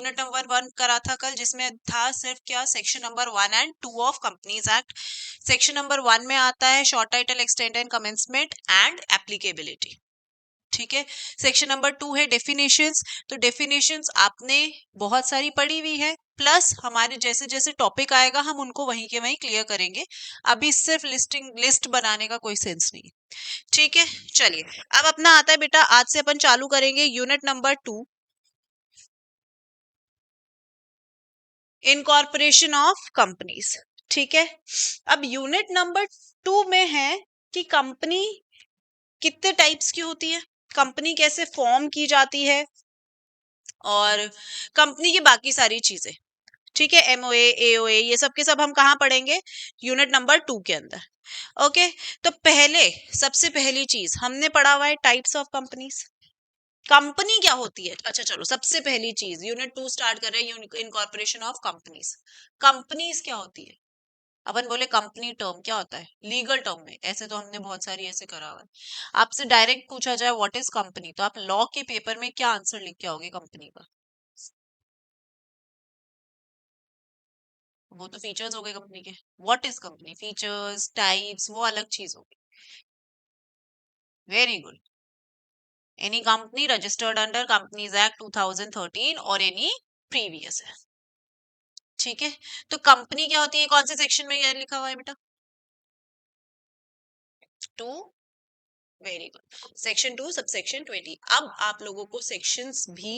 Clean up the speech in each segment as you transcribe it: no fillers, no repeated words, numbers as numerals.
Unit number 1 करा था कल, जिसमें था सिर्फ क्या, section number 1 and 2 of companies act. Section number 1 में आता है short title, extend and commencement and applicability. ठीक है। सेक्शन नंबर 2 है डेफिनेशंस। तो डेफिनेशंस आपने बहुत सारी पढ़ी हुई है, प्लस हमारे जैसे जैसे टॉपिक आएगा हम उनको वहीं के वहीं क्लियर करेंगे। अभी सिर्फ लिस्ट बनाने का कोई सेंस नहीं। ठीक है, चलिए अब अपना आता है बेटा, आज से अपन चालू करेंगे unit number 2, incorporation of companies. ठीक है। अब यूनिट नंबर 2 में है कि कंपनी कितने टाइप्स की होती है, कंपनी कैसे फॉर्म की जाती है, और कंपनी की बाकी सारी चीजें। ठीक है, एमओए, एओए, ये सब के सब हम कहाँ पढ़ेंगे, यूनिट नंबर 2 के अंदर। ओके। तो पहले, सबसे पहली चीज हमने पढ़ा हुआ है टाइप्स ऑफ कंपनीज। कंपनी क्या होती है, अच्छा चलो सबसे पहली चीज यूनिट 2 स्टार्ट कर रहे हैं, इनकॉर्पोरेशन ऑफ कंपनीज। कंपनीज क्या होती है, अपन बोले कंपनी टर्म क्या होता है लीगल टर्म में, ऐसे तो हमने बहुत सारी ऐसे करा हुआ है। आपसे डायरेक्ट पूछा जाए व्हाट इज कंपनी, तो आप लॉ के पेपर में क्या आंसर लिख के आओगे कंपनी का, वो तो फीचर्स हो गए कंपनी के। What is company, features, types, वो अलग चीज होगी। Very good. Any company registered under companies act 2013 और एनी प्रीवियस है। ठीक है। तो कंपनी क्या होती है, कौन से सेक्शन में ये लिखा हुआ है बेटा, 2, very good, section 2 sub section 20। अब आप लोगों को सेक्शंस भी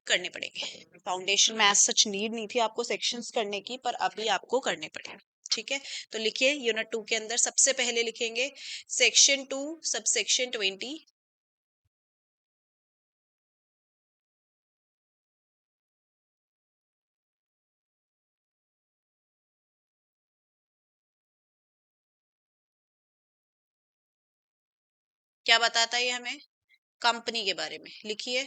करने पड़ेंगे, फाउंडेशन में एज सच नीड नहीं थी आपको सेक्शंस करने की, पर अभी आपको करने पड़ेंगे। ठीक है। तो लिखिए यूनिट 2 के अंदर सबसे पहले लिखेंगे सेक्शन 2 सब सेक्शन 20। क्या बताता है ये हमें, कंपनी के बारे में, लिखिए।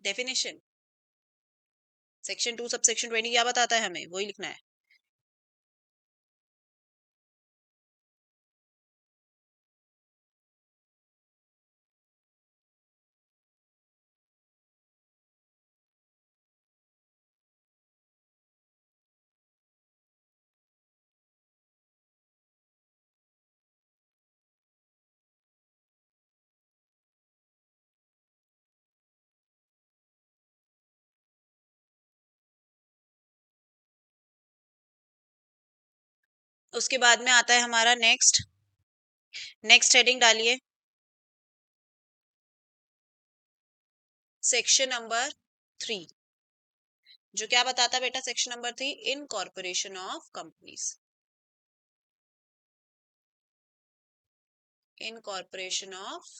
डेफिनेशन, सेक्शन 2 सब सेक्शन 20 क्या बताता है हमें, वही लिखना है। उसके बाद में आता है हमारा नेक्स्ट, नेक्स्ट हेडिंग डालिए, सेक्शन नंबर 3। जो क्या बताता है बेटा, section number 3, incorporation of companies, incorporation of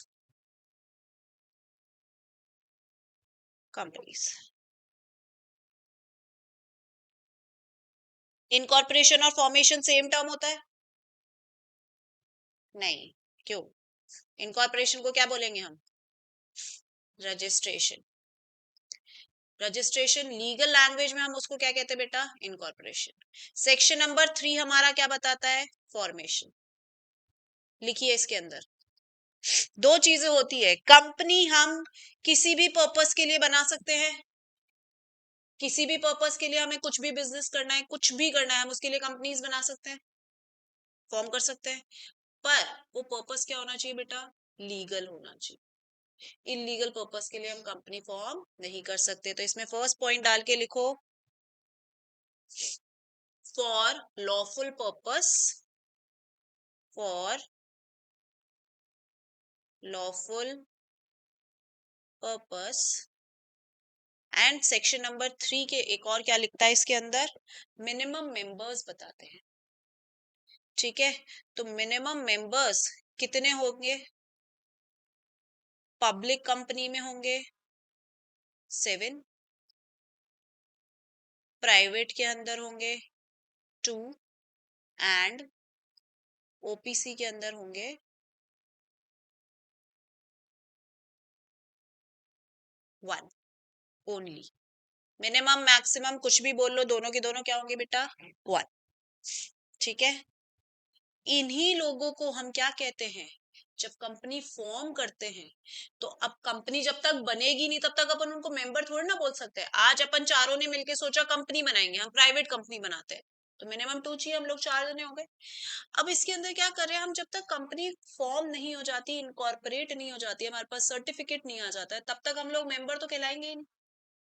companies. Incorporation और फॉर्मेशन सेम टर्म होता है, नहीं, क्यों, इनकॉर्पोरेशन को क्या बोलेंगे हम, रजिस्ट्रेशन। रजिस्ट्रेशन लीगल लैंग्वेज में हम उसको क्या कहते हैं बेटा, इनकॉर्पोरेशन। सेक्शन नंबर 3 हमारा क्या बताता है, फॉर्मेशन। लिखिए इसके अंदर दो चीजें होती है, कंपनी हम किसी भी पर्पस के लिए बना सकते हैं, किसी भी पर्पस के लिए हमें कुछ भी बिजनेस करना है, कुछ भी करना है, हम उसके लिए कंपनीज बना सकते हैं, फॉर्म कर सकते हैं, पर वो पर्पस क्या होना चाहिए बेटा, लीगल होना चाहिए। इलीगल पर्पस के लिए हम कंपनी फॉर्म नहीं कर सकते। तो इसमें फर्स्ट पॉइंट डाल के लिखो, for lawful purpose, for lawful purpose. And section number 3 के एक और क्या लिखता है इसके अंदर, मिनिमम मेंबर्स बताते हैं। ठीक है। तो मिनिमम मेंबर्स कितने होंगे, पब्लिक कंपनी में होंगे 7, प्राइवेट के अंदर होंगे 2, एंड ओपीसी के अंदर होंगे 1 ओनली। मिनिमम मैक्सिमम कुछ भी बोल लो, दोनों की दोनों क्या होंगे बेटा? 1। ठीक है। इन्हीं लोगों को हम क्या कहते हैं? जब कंपनी फॉर्म करते हैं, तो अब कंपनी जब तक बनेगी नहीं तब तक अपन उनको मेंबर थोड़ी ना बोल सकते हैं। आज अपन चारों ने मिलके सोचा कंपनी बनाएंगे, हम प्राइवेट कंपनी बनाते हैं, तो मिनिमम 2 चाहिए, हम लोग 4 जने हो गए। अब इसके अंदर क्या कर रहे हैं हम, जब तक कंपनी फॉर्म नहीं हो जाती, इनकॉर्पोरेट नहीं हो जाती, हमारे पास सर्टिफिकेट नहीं आ जाता है, तब तक हम लोग मेंबर तो कहलाएंगे ही नहीं।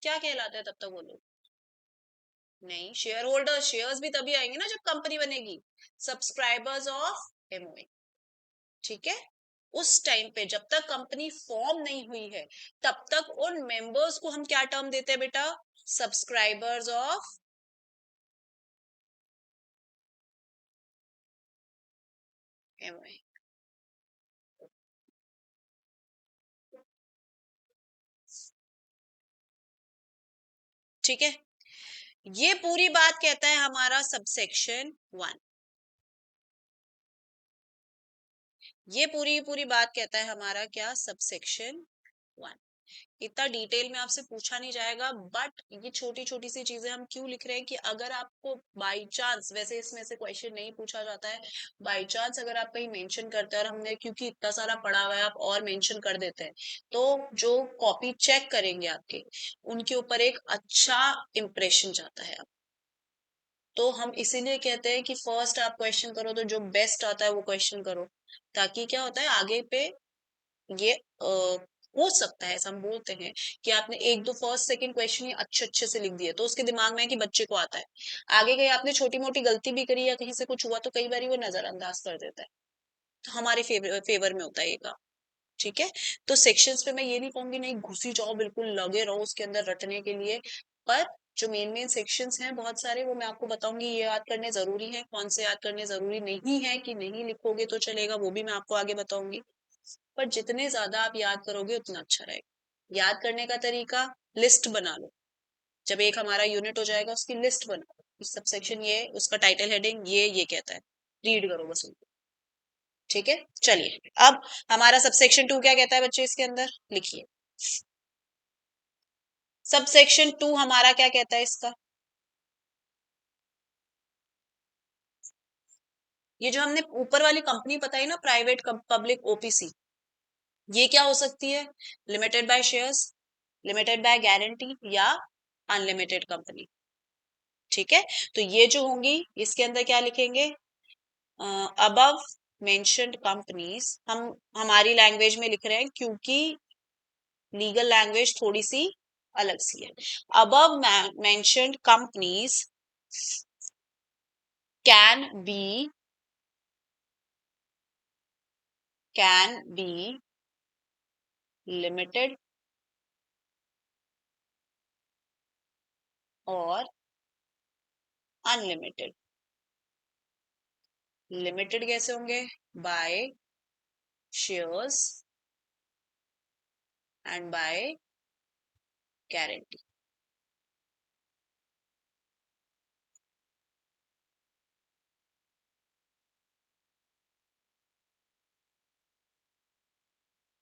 क्या कहलाते हैं तब तक वो लोग? नहीं, शेयर होल्डर, शेयर्स भी तभी आएंगे ना जब कंपनी बनेगी। Subscribers of MOA. ठीक है। उस टाइम पे जब तक कंपनी फॉर्म नहीं हुई है, तब तक उन मेंबर्स को हम क्या टर्म देते हैं बेटा? Subscribers of MOA. ठीक है। ये पूरी बात कहता है हमारा सबसेक्शन 1। ये पूरी पूरी बात कहता है हमारा क्या? सबसेक्शन 1। इतना डिटेल में आपसे पूछा नहीं जाएगा, बट ये छोटी छोटी सी चीजें हम क्यों लिख रहे हैं कि अगर आपको बाई चांस, वैसे इसमें से क्वेश्चन नहीं पूछा जाता है, बाई चांस अगर आप कहीं मेंशन करते हैं और हमने क्योंकि इतना सारा पढ़ा हुआ है आप और मेंशन कर देते हैं, तो जो कॉपी चेक करेंगे आपके, उनके ऊपर एक अच्छा इंप्रेशन जाता है। तो हम इसीलिए कहते हैं कि फर्स्ट आप क्वेश्चन करो तो जो बेस्ट आता है वो क्वेश्चन करो, ताकि क्या होता है आगे पे ये हो सकता है, ऐसा हम बोलते हैं कि आपने एक दो फर्स्ट सेकंड क्वेश्चन ही अच्छे अच्छे से लिख दिए तो उसके दिमाग में है कि बच्चे को आता है। आगे कहीं आपने छोटी मोटी गलती भी करी या कहीं से कुछ हुआ तो कई बार वो नजरअंदाज कर देता है। तो हमारे फेवर में होता है ये काम। ठीक है। तो सेक्शंस पे मैं ये नहीं कहूंगी नहीं घुसी जाओ, बिल्कुल लगे रहो उसके अंदर रटने के लिए, पर जो मेन मेन सेक्शंस हैं बहुत सारे, वो मैं आपको बताऊंगी, ये याद करने जरूरी है, कौन से याद करने जरूरी नहीं है कि नहीं लिखोगे तो चलेगा, वो भी मैं आपको आगे बताऊंगी। पर जितने ज्यादा आप याद करोगे उतना अच्छा रहेगा। याद करने का तरीका, लिस्ट बना लो। जब एक हमारा यूनिट हो जाएगा उसकी लिस्ट बनाओ, इस सबसेक्शन ये, उसका टाइटल हेडिंग ये कहता है, रीड करो बस उनको। ठीक है। चलिए, अब हमारा सबसेक्शन 2 क्या कहता है बच्चे, इसके अंदर लिखिए। सबसेक्शन 2 हमारा क्या कहता है इसका? ये जो हमने ऊपर वाली कंपनी बताई ना, प्राइवेट पब्लिक ओपीसी, ये क्या हो सकती है? Limited by shares, limited by guarantee, या अनलिमिटेड कंपनी। ठीक है। तो ये जो होंगी इसके अंदर क्या लिखेंगे? अबव मेंशन्ड कंपनीज, हम हमारी लैंग्वेज में लिख रहे हैं क्योंकि लीगल लैंग्वेज थोड़ी सी अलग सी है। Above mentioned companies can be, can be limited और अनलिमिटेड। लिमिटेड कैसे होंगे? By shares and by guarantee.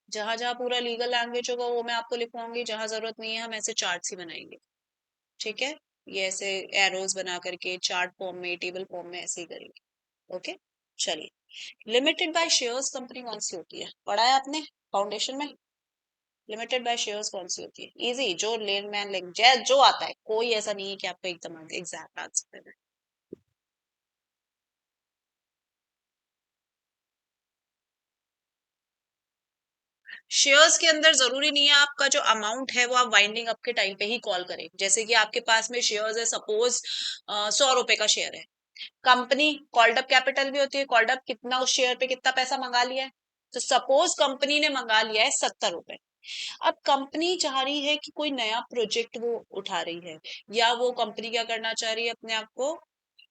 जहां जहां पूरा लीगल लैंग्वेज होगा वो मैं आपको लिखवाऊंगी, जहां जरूरत नहीं है हम ऐसे चार्ट्स ही बनाएंगे। ठीक है। ये ऐसे एरोज बना करके चार्ट फॉर्म में, टेबल फॉर्म में ऐसे ही करेंगे। ओके। चलिए, लिमिटेड बाय शेयर्स कंपनी कौन सी होती है, पढ़ा है आपने फाउंडेशन में? लिमिटेड बाय शेयर्स कौन सी होती है? इजी, जो लेन मैन जो आता है, कोई ऐसा नहीं है कि आपको एकदम एग्जैक्ट आंसर देना है। शेयर्स के अंदर जरूरी नहीं है आपका जो अमाउंट है वो आप वाइंडिंग अप के टाइम पे ही कॉल करें। जैसे कि आपके पास में शेयर्स है, सपोज 100 रुपए का शेयर है, कंपनी कॉल्ड अप कैपिटल भी होती है, कॉल्ड अप कितना उस शेयर पे कितना पैसा मंगा लिया है, तो सपोज कंपनी ने मंगा लिया है 70 रुपए। अब कंपनी चाह रही है कि कोई नया प्रोजेक्ट वो उठा रही है, या वो कंपनी क्या करना चाह रही है, अपने आप को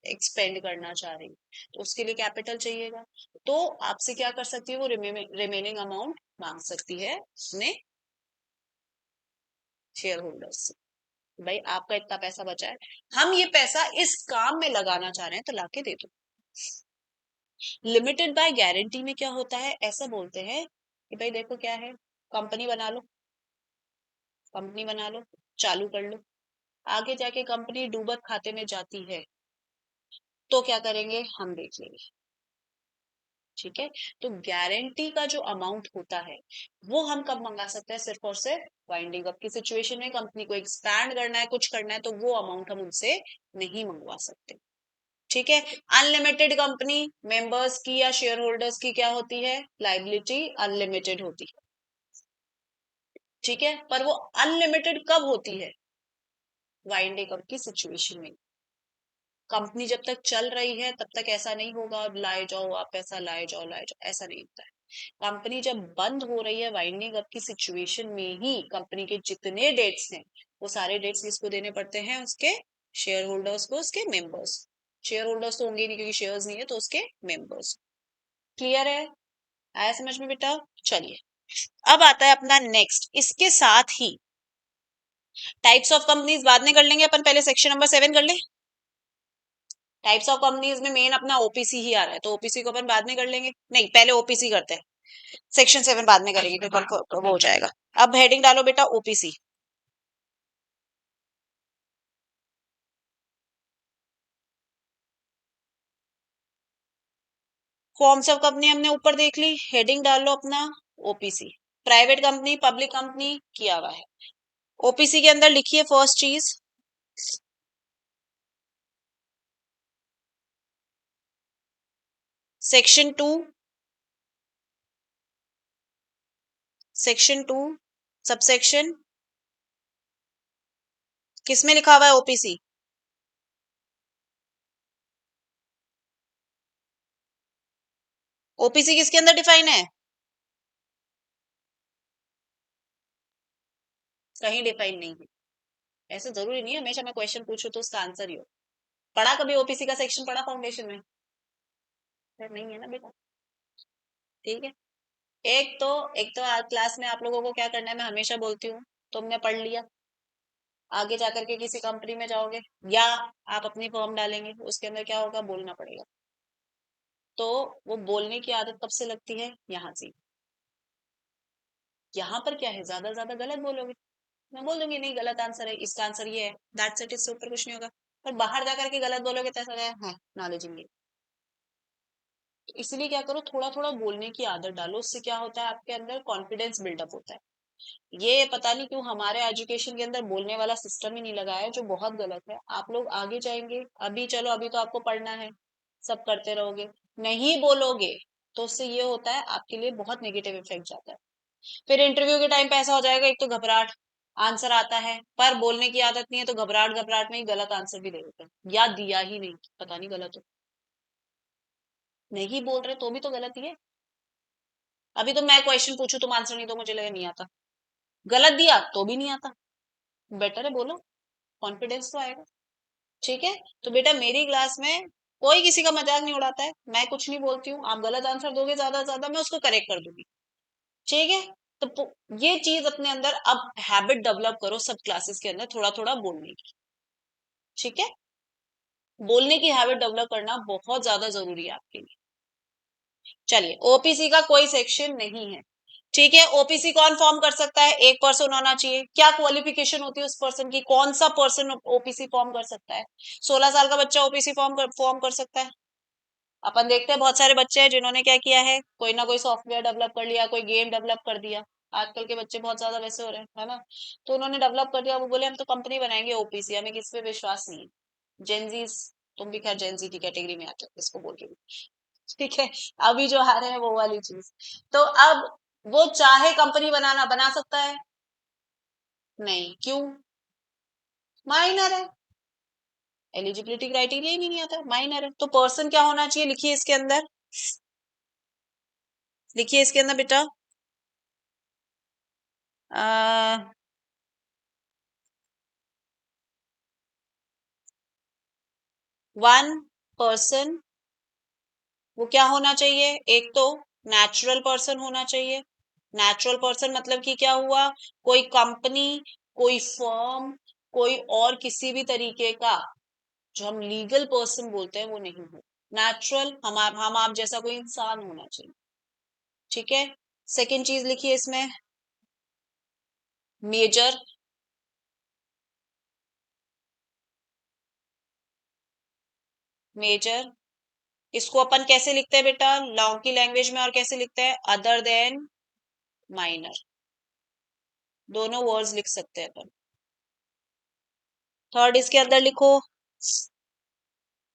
एक्सपेंड करना चाह रही है, तो उसके लिए कैपिटल चाहिएगा। तो आपसे क्या कर सकती है वो, रिमेनिंग अमाउंट मांग सकती है अपने शेयर होल्डर्स से। भाई आपका इतना पैसा बचा है, हम ये पैसा इस काम में लगाना चाह रहे हैं, तो लाके दे दो। लिमिटेड बाय गारंटी में क्या होता है, ऐसा बोलते हैं कि भाई देखो क्या है, कंपनी बना लो, कंपनी बना लो, चालू कर लो, आगे जाके कंपनी डूबत खाते में जाती है तो क्या करेंगे हम देख लेंगे। ठीक है, तो गारंटी का जो अमाउंट होता है वो हम कब मंगा सकते हैं, सिर्फ और सिर्फ वाइंडिंग अप की सिचुएशन में, कंपनी को एक्सपैंड करना है, कुछ करना है, तो वो अमाउंट हम उनसे नहीं मंगवा सकते। ठीक है, अनलिमिटेड कंपनी मेंबर्स की या शेयर होल्डर्स की क्या होती है, लाइबिलिटी अनलिमिटेड होती है। ठीक है, पर वो अनलिमिटेड कब होती है, वाइंडिंग अप की सिचुएशन में। कंपनी जब तक चल रही है तब तक ऐसा नहीं होगा, लाए जाओ आप पैसा, लाए जाओ लाए जाओ, ऐसा नहीं होता है। कंपनी जब बंद हो रही है, वाइंडिंग अप की सिचुएशन में ही कंपनी के जितने डेट्स हैं वो सारे डेट्स किसको देने पड़ते हैं, उसके शेयर होल्डर्स को, उसके मेंबर्स। शेयर होल्डर्स तो होंगे नहीं क्योंकि शेयर्स नहीं है, तो उसके मेंबर्स। क्लियर है, आया समझ में बेटा? चलिए, अब आता है अपना नेक्स्ट, इसके साथ ही टाइप्स ऑफ कंपनीज बाद में कर लेंगे अपन, पहले सेक्शन नंबर 7 कर ले। टाइप्स ऑफ कंपनीज में मेन अपना ओपीसी ही आ रहा है, तो ओपीसी को अपन बाद में कर लेंगे, नहीं पहले ओपीसी करते हैं, सेक्शन 7 बाद में करेंगे क्योंकि वो हो जाएगा। अब हेडिंग डालो बेटा ओपीसी। फॉर्म्स ऑफ कंपनी हमने ऊपर देख ली, हेडिंग डाल लो अपना OPC. Private company, public company किया हुआ है। ओपीसी के अंदर लिखिए फर्स्ट चीज, सेक्शन 2, सेक्शन 2 सबसेक्शन किसमें लिखा हुआ है ओपीसी? ओपीसी किसके अंदर डिफाइन है? कहीं डिफाइन नहीं है। ऐसे जरूरी नहीं है हमेशा मैं क्वेश्चन पूछूं तो उसका आंसर ही हो। पढ़ा कभी ओपीसी का सेक्शन, पढ़ा फाउंडेशन में? फिर नहीं है ना बेटा। ठीक है, एक तो आज क्लास में आप लोगों को क्या करना है, मैं हमेशा बोलती हूँ, तुमने पढ़ लिया, आगे जाकर के किसी कंपनी में जाओगे या आप अपनी फॉर्म डालेंगे, उसके अंदर क्या होगा, बोलना पड़ेगा। तो वो बोलने की आदत कब से लगती है, यहाँ से। यहाँ पर क्या है, ज्यादा गलत बोलोगे, मैं बोल दूंगी नहीं गलत आंसर है, इसका आंसर ये है, दैट्स इट, इससे ऊपर कुछ नहीं होगा। पर बाहर जाकर के गलत बोलोगे तो ऐसा है नॉलेज नहीं है। तो इसलिए क्या करो, थोड़ा थोड़ा बोलने की आदत डालो, उससे क्या होता है, आपके अंदर कॉन्फिडेंस बिल्डअप होता है। ये पता नहीं क्यों हमारे एजुकेशन के अंदर बोलने वाला सिस्टम ही नहीं लगा है, जो बहुत गलत है। आप लोग आगे जाएंगे, अभी चलो अभी तो आपको पढ़ना है, सब करते रहोगे, नहीं बोलोगे तो उससे ये होता है आपके लिए बहुत नेगेटिव इफेक्ट जाता है। फिर इंटरव्यू के टाइम पे ऐसा हो जाएगा, एक तो घबराहट, आंसर आता है पर बोलने की आदत नहीं है, तो घबराहट घबराहट में ही गलत आंसर भी दे देते हैं, या दिया ही नहीं, पता नहीं गलत हो, नहीं बोल रहे तो भी तो गलत ही है। अभी तो मैं क्वेश्चन पूछू तुम आंसर नहीं, तो मुझे लगे नहीं आता, गलत दिया तो भी नहीं आता, बेटर है बोलो, कॉन्फिडेंस तो आएगा। ठीक है, तो बेटा मेरी क्लास में कोई किसी का मजाक नहीं उड़ाता है, मैं कुछ नहीं बोलती हूँ, आप गलत आंसर दोगे ज्यादा से ज्यादा मैं उसको करेक्ट कर दूंगी। ठीक है, तो ये चीज अपने अंदर अब हैबिट डेवलप करो, सब क्लासेस के अंदर थोड़ा थोड़ा बोलने की। ठीक है, बोलने की हैबिट डेवलप करना बहुत ज्यादा जरूरी है आपके लिए। चलिए, ओपीसी का कोई सेक्शन नहीं है। ठीक है, ओपीसी कौन फॉर्म कर सकता है, एक पर्सन होना चाहिए, क्या क्वालिफिकेशन होती है उस पर्सन की, कौन सा पर्सन ओपीसी फॉर्म कर सकता है, 16 साल का बच्चा ओपीसी फॉर्म कर सकता है। अपन देखते हैं बहुत सारे बच्चे हैं जिन्होंने क्या किया है, कोई ना कोई सॉफ्टवेयर डेवलप कर लिया, कोई गेम डेवलप कर दिया, आजकल के बच्चे बहुत ज्यादा वैसे हो रहे हैं, है ना। तो उन्होंने डेवलप कर दिया, वो बोले हम तो कंपनी बनाएंगे ओपीसी, हमें किस पे विश्वास नहीं है। जेनजीज, तुम भी खैर जेनजी की कैटेगरी में आते हो, इसको बोल रही हूँ। ठीक है, अभी जो आ रहे हैं वो वाली चीज। तो अब वो चाहे कंपनी बनाना बना सकता है? नहीं, क्यों? माइनर है, एलिजिबिलिटी क्राइटेरिया ही नहीं आता, माइनर है। तो पर्सन क्या होना चाहिए, लिखिए इसके अंदर, लिखिए इसके अंदर बेटा, 1 पर्सन, वो क्या होना चाहिए, एक तो नेचुरल पर्सन होना चाहिए। नेचुरल पर्सन मतलब कि क्या हुआ, कोई कंपनी, कोई फर्म, कोई और किसी भी तरीके का जो हम लीगल पर्सन बोलते हैं वो नहीं हो। नेचुरल हम आप जैसा कोई इंसान होना चाहिए। ठीक है, सेकंड चीज लिखिए इसमें, मेजर, मेजर, इसको अपन कैसे लिखते हैं बेटा लॉ की लैंग्वेज में, और कैसे लिखते हैं, अदर देन माइनर, दोनों वर्ड्स लिख सकते हैं अपन। थर्ड इसके अंदर लिखो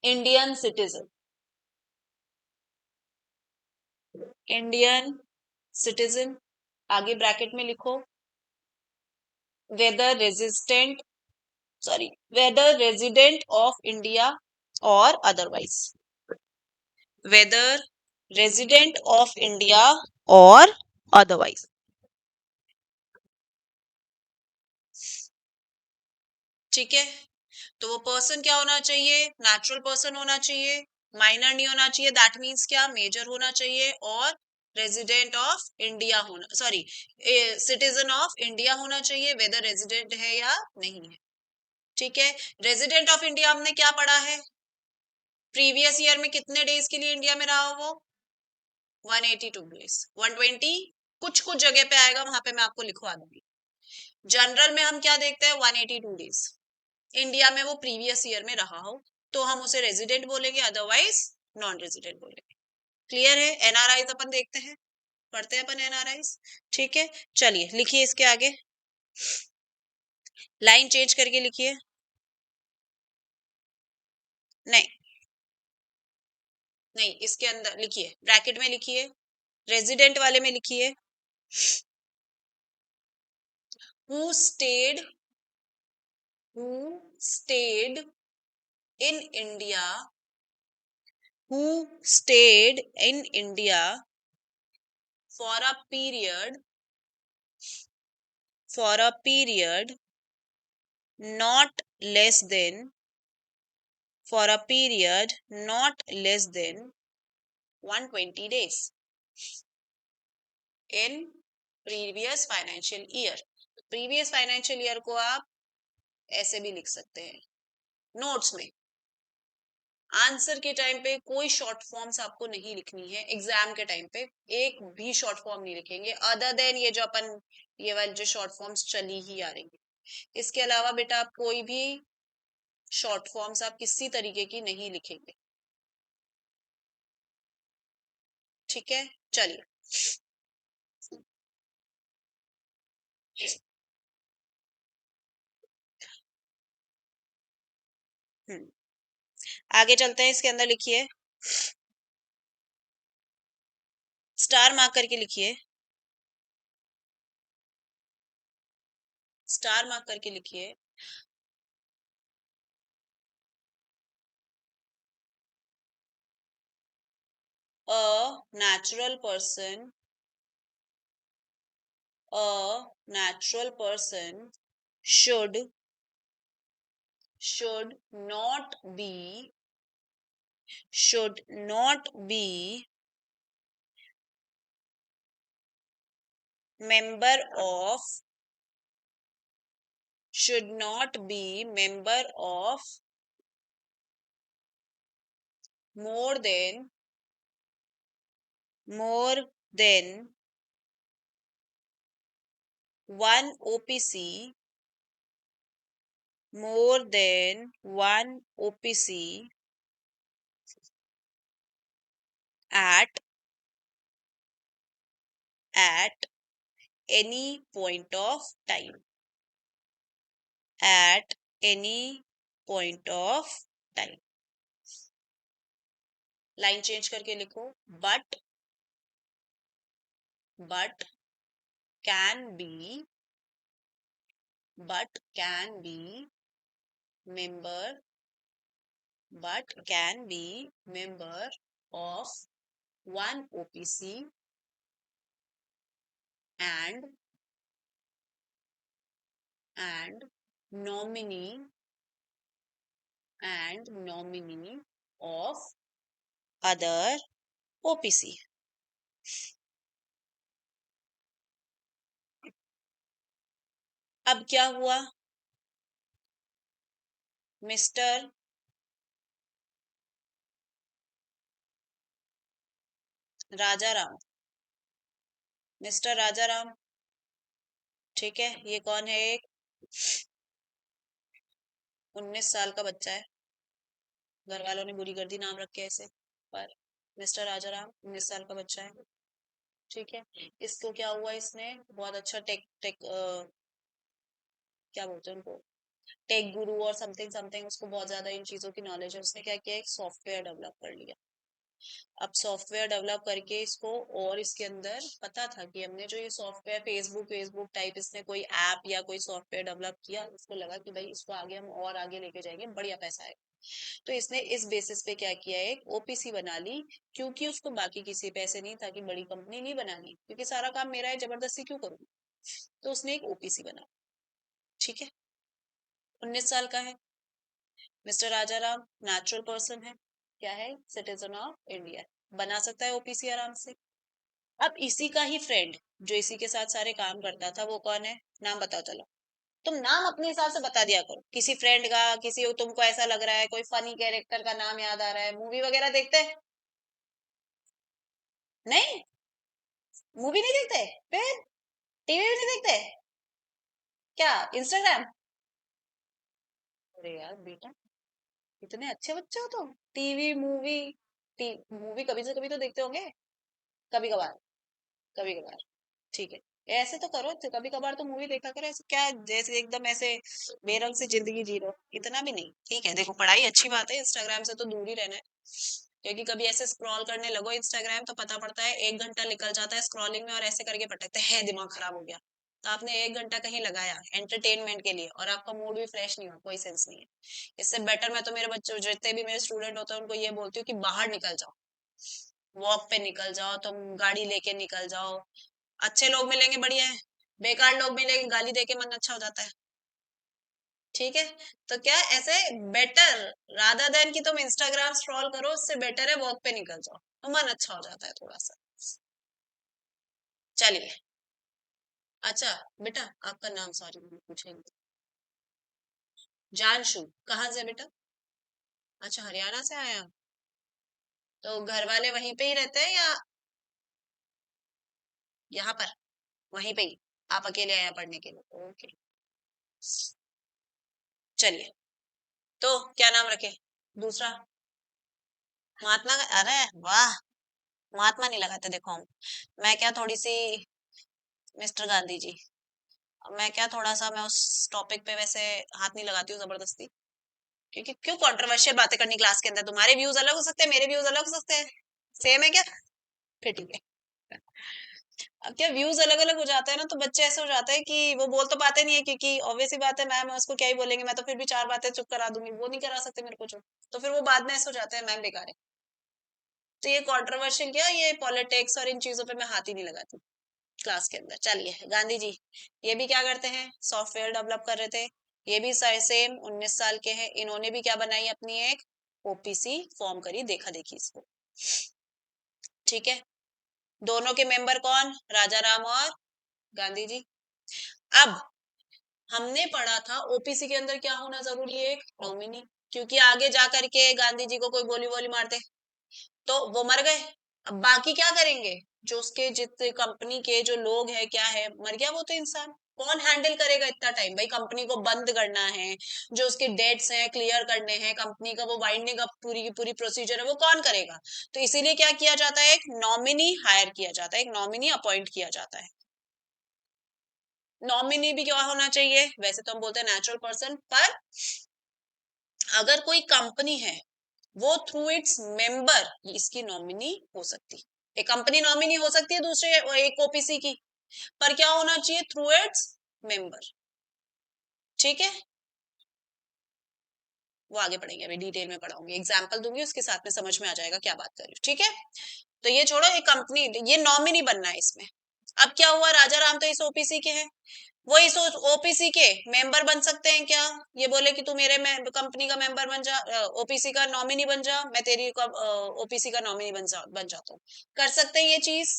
इंडियन सिटीजन, इंडियन सिटीजन, आगे ब्रैकेट में लिखो whether resistant, sorry whether resident of India और otherwise, whether resident of India और अदरवाइज। ठीक है, तो वो पर्सन क्या होना चाहिए, नेचुरल पर्सन होना चाहिए, माइनर नहीं होना चाहिए, दैट मीन्स क्या, मेजर होना चाहिए, और रेजिडेंट ऑफ इंडिया होना, सॉरी सिटीजन ऑफ इंडिया होना चाहिए, वेदर रेजिडेंट है या नहीं है। ठीक है, रेजिडेंट ऑफ इंडिया हमने क्या पढ़ा है, प्रीवियस ईयर में कितने डेज के लिए इंडिया में रहा वो, 182 डेज, 120 कुछ कुछ जगह पे आएगा, वहां पे मैं आपको लिखवा दूंगी। जनरल में हम क्या देखते हैं, 182 डेज इंडिया में वो प्रीवियस ईयर में रहा हो तो हम उसे रेजिडेंट बोलेंगे, अदरवाइज नॉन रेजिडेंट बोलेंगे। क्लियर है, एनआरआईज अपन देखते हैं, पढ़ते हैं अपन एनआरआईज। ठीक है, चलिए लिखिए इसके आगे, लाइन चेंज करके लिखिए, नहीं नहीं इसके अंदर लिखिए, ब्रैकेट में लिखिए, रेजिडेंट वाले में लिखिए, who stayed, who stayed in India, who stayed in India for a period, for a period not less than, for a period not less than 120 days in previous financial year। previous financial year को आप ऐसे भी लिख सकते हैं notes में, answer के time पे कोई शॉर्ट फॉर्म्स आपको नहीं लिखनी है, एग्जाम के टाइम पे एक भी शॉर्ट फॉर्म नहीं लिखेंगे, अदर देन ये जो अपन ये वाली जो शॉर्ट फॉर्म्स चली ही आ रही है, इसके अलावा बेटा आप कोई भी शॉर्ट फॉर्म्स आप किसी तरीके की नहीं लिखेंगे। ठीक है, चलिए हम्म आगे चलते हैं, इसके अंदर लिखिए, स्टार मार्क करके लिखिए, स्टार मार्क करके लिखिए, a natural person, a natural person should should not be, should not be member of, should not be member of more than, more than one OPC, more than one OPC at at any point of time, at any point of time। Line change करके लिखो, but can be, but can be member, but can be member of one OPC and and nominee, and nominee of other OPC। अब क्या हुआ, mister राजा Ram, mister राजा राम, ठीक है, ये कौन है, एक 19 साल का बच्चा है, घर वालों ने बुरी गर्दी नाम रख के ऐसे, पर मिस्टर राजाराम 19 साल का बच्चा है, ठीक है। इसको क्या हुआ, इसने बहुत अच्छा टेक टेक क्या बोलते हैं उनको, टेक गुरु और समथिंग समथिंग, उसको बहुत ज्यादा इन चीजों की नॉलेज है। उसने क्या किया, एक सॉफ्टवेयर डेवलप कर लिया। अब सॉफ्टवेयर डेवलप करके इसको, और इसके अंदर पता था कि हमने जो ये सॉफ्टवेयर फेसबुक फेसबुक टाइप इसने कोई ऐप या कोई सॉफ्टवेयर डेवलप किया, इसको लगा कि भाई इसको आगे हम और आगे लेके जाएंगे, बढ़िया पैसा आएगा। तो इसने इस बेसिस पे क्या किया, एक ओपीसी बना ली, क्योंकि उसको बाकी किसी पैसे नहीं था कि बड़ी कंपनी नहीं बनानी, क्योंकि सारा काम मेरा है, जबरदस्ती क्यों करूँ। तो उसने एक ओपीसी बना, ठीक है। 19 साल का है मिस्टर राजाराम, नेचुरल पर्सन है, क्या है, सिटीजन ऑफ इंडिया, बना सकता है ओपीसी आराम से। अब इसी का ही फ्रेंड जो इसी के साथ सारे काम करता था, वो कौन है, नाम बताओ चलो। तुम नाम अपने हिसाब से बता दिया करो, किसी फ्रेंड का, किसी तुमको ऐसा लग रहा है कोई फनी कैरेक्टर का नाम याद आ रहा है, मूवी वगैरह देखते हैं? नहीं, मूवी नहीं देखते, फिर टीवी भी नहीं देखते, क्या इंस्टाग्राम? अरे यार बेटा, इतने अच्छे बच्चे हो तुम, टीवी मूवी, मूवी कभी से कभी तो देखते होंगे, कभी कभार, कभी कभार, ठीक है। ऐसे तो करो, कभी कभार तो मूवी देखा करो, ऐसे क्या जैसे एकदम ऐसे बेरंग से जिंदगी जी रहे हो, इतना भी नहीं, ठीक है। देखो पढ़ाई अच्छी बात है, इंस्टाग्राम से तो दूर ही रहना है, क्योंकि कभी ऐसे स्क्रॉल करने लगो इंस्टाग्राम तो पता पड़ता है 1 घंटा निकल जाता है स्क्रॉलिंग में, और ऐसे करके पटकते हैं दिमाग खराब हो गया। तो आपने 1 घंटा कहीं लगाया एंटरटेनमेंट के लिए, और आपका मूड भी फ्रेश नहीं हुआ, कोई सेंस नहीं है। इससे बेटर मैं तो मेरे बच्चों, जितने भी मेरे स्टूडेंट होते हैं, उनको ये बोलती हूँ कि बाहर निकल जाओ, वॉक पे निकल जाओ, तुम गाड़ी लेके निकल जाओ, अच्छे लोग मिलेंगे बढ़िया है, बेकार लोग मिलेंगे गाली देके मन अच्छा हो जाता है, ठीक है। तो क्या ऐसे बेटर, रादर देन कि तुम इंस्टाग्राम स्क्रॉल करो, उससे बेटर है वॉक पे निकल जाओ, तो मन अच्छा हो जाता है थोड़ा सा। चलिए, अच्छा बेटा, आपका नाम सॉरी पूछेंगे, जानशु, कहाँ से बेटा? अच्छा, हरियाणा से आया, तो घर वाले वहीं पे ही रहते हैं या यहाँ पर, वहीं पे ही, आप अकेले आया पढ़ने के लिए, ओके। चलिए, तो क्या नाम रखे दूसरा? महात्मा, अरे वाह, महात्मा नहीं लगाते देखो हम, मैं क्या थोड़ी सी, मिस्टर गांधी जी, मैं क्या थोड़ा सा, मैं उस टॉपिक पे वैसे हाथ नहीं लगाती हूँ जबरदस्ती, क्योंकि क्यों कंट्रोवर्शियल बातें करनी क्लास के अंदर, तुम्हारे व्यूज अलग हो सकते हैं, मेरे व्यूज अलग हो सकते हैं, सेम है क्या? फिर ठीक है। अब क्या व्यूज अलग अलग हो जाते हैं ना, तो बच्चे ऐसे हो जाते हैं कि वो बोल तो पाते नहीं है, क्योंकि ऑब्वियस सी बात है, मैम उसको क्या ही बोलेंगे, मैं तो फिर भी 4 बातें चुप करा दूंगी, वो नहीं करा सकते मेरे को चुप, तो फिर वो बाद में ऐसे हो जाते हैं, मैम बेकार है। तो ये कंट्रोवर्शियल क्या, ये पॉलिटिक्स और इन चीजों पे मैं हाथ ही नहीं लगाती क्लास के अंदर। चलिए गांधी जी, ये भी क्या करते हैं, सॉफ्टवेयर डेवलप कर रहे थे, ये भी सेम 19 साल के हैं, इन्होंने भी क्या बनाई, अपनी एक ओपीसी फॉर्म करी, देखा देखी इसको, ठीक है। दोनों के मेंबर कौन, राजा राम और गांधी जी। अब हमने पढ़ा था ओपीसी के अंदर क्या होना जरूरी है, एक नॉमिनी, क्योंकि आगे जा करके गांधी जी को कोई गोली वोली मारते तो वो मर गए, अब बाकी क्या करेंगे, जो उसके जितने कंपनी के जो लोग हैं, क्या है, मर गया वो तो इंसान, कौन हैंडल करेगा इतना टाइम, भाई कंपनी को बंद करना है, जो उसके डेट्स हैं क्लियर करने हैं, कंपनी का वो वाइंडिंग अप पूरी की पूरी प्रोसीजर है, वो कौन करेगा। तो इसीलिए क्या किया जाता है, एक नॉमिनी हायर किया जाता है, एक नॉमिनी अपॉइंट किया जाता है। नॉमिनी भी क्या होना चाहिए, वैसे तो हम बोलते हैं नेचुरल पर्सन, पर अगर कोई कंपनी है, वो थ्रू इट्स मेंबर इसकी नॉमिनी हो सकती है, एक कंपनी नॉमिनी हो सकती है दूसरे एक ओपीसी की, पर क्या होना चाहिए, थ्रू इट्स मेंबर, ठीक है। वो आगे पढ़ेंगे, अभी डिटेल में पढ़ाऊंगी, एग्जांपल दूंगी, उसके साथ में समझ में आ जाएगा क्या बात कर रही हूँ, ठीक है। तो ये छोड़ो, एक कंपनी, ये नॉमिनी बनना है इसमें। अब क्या हुआ, राजा राम तो इस ओपीसी के हैं, वो इस ओपीसी के मेंबर बन सकते हैं क्या, ये बोले कि तू मेरे कंपनी का मेंबर बन जा, ओपीसी का नॉमिनी बन जा, मैं तेरी ओपीसी का नॉमिनी बन जाता हूँ, कर सकते हैं ये चीज,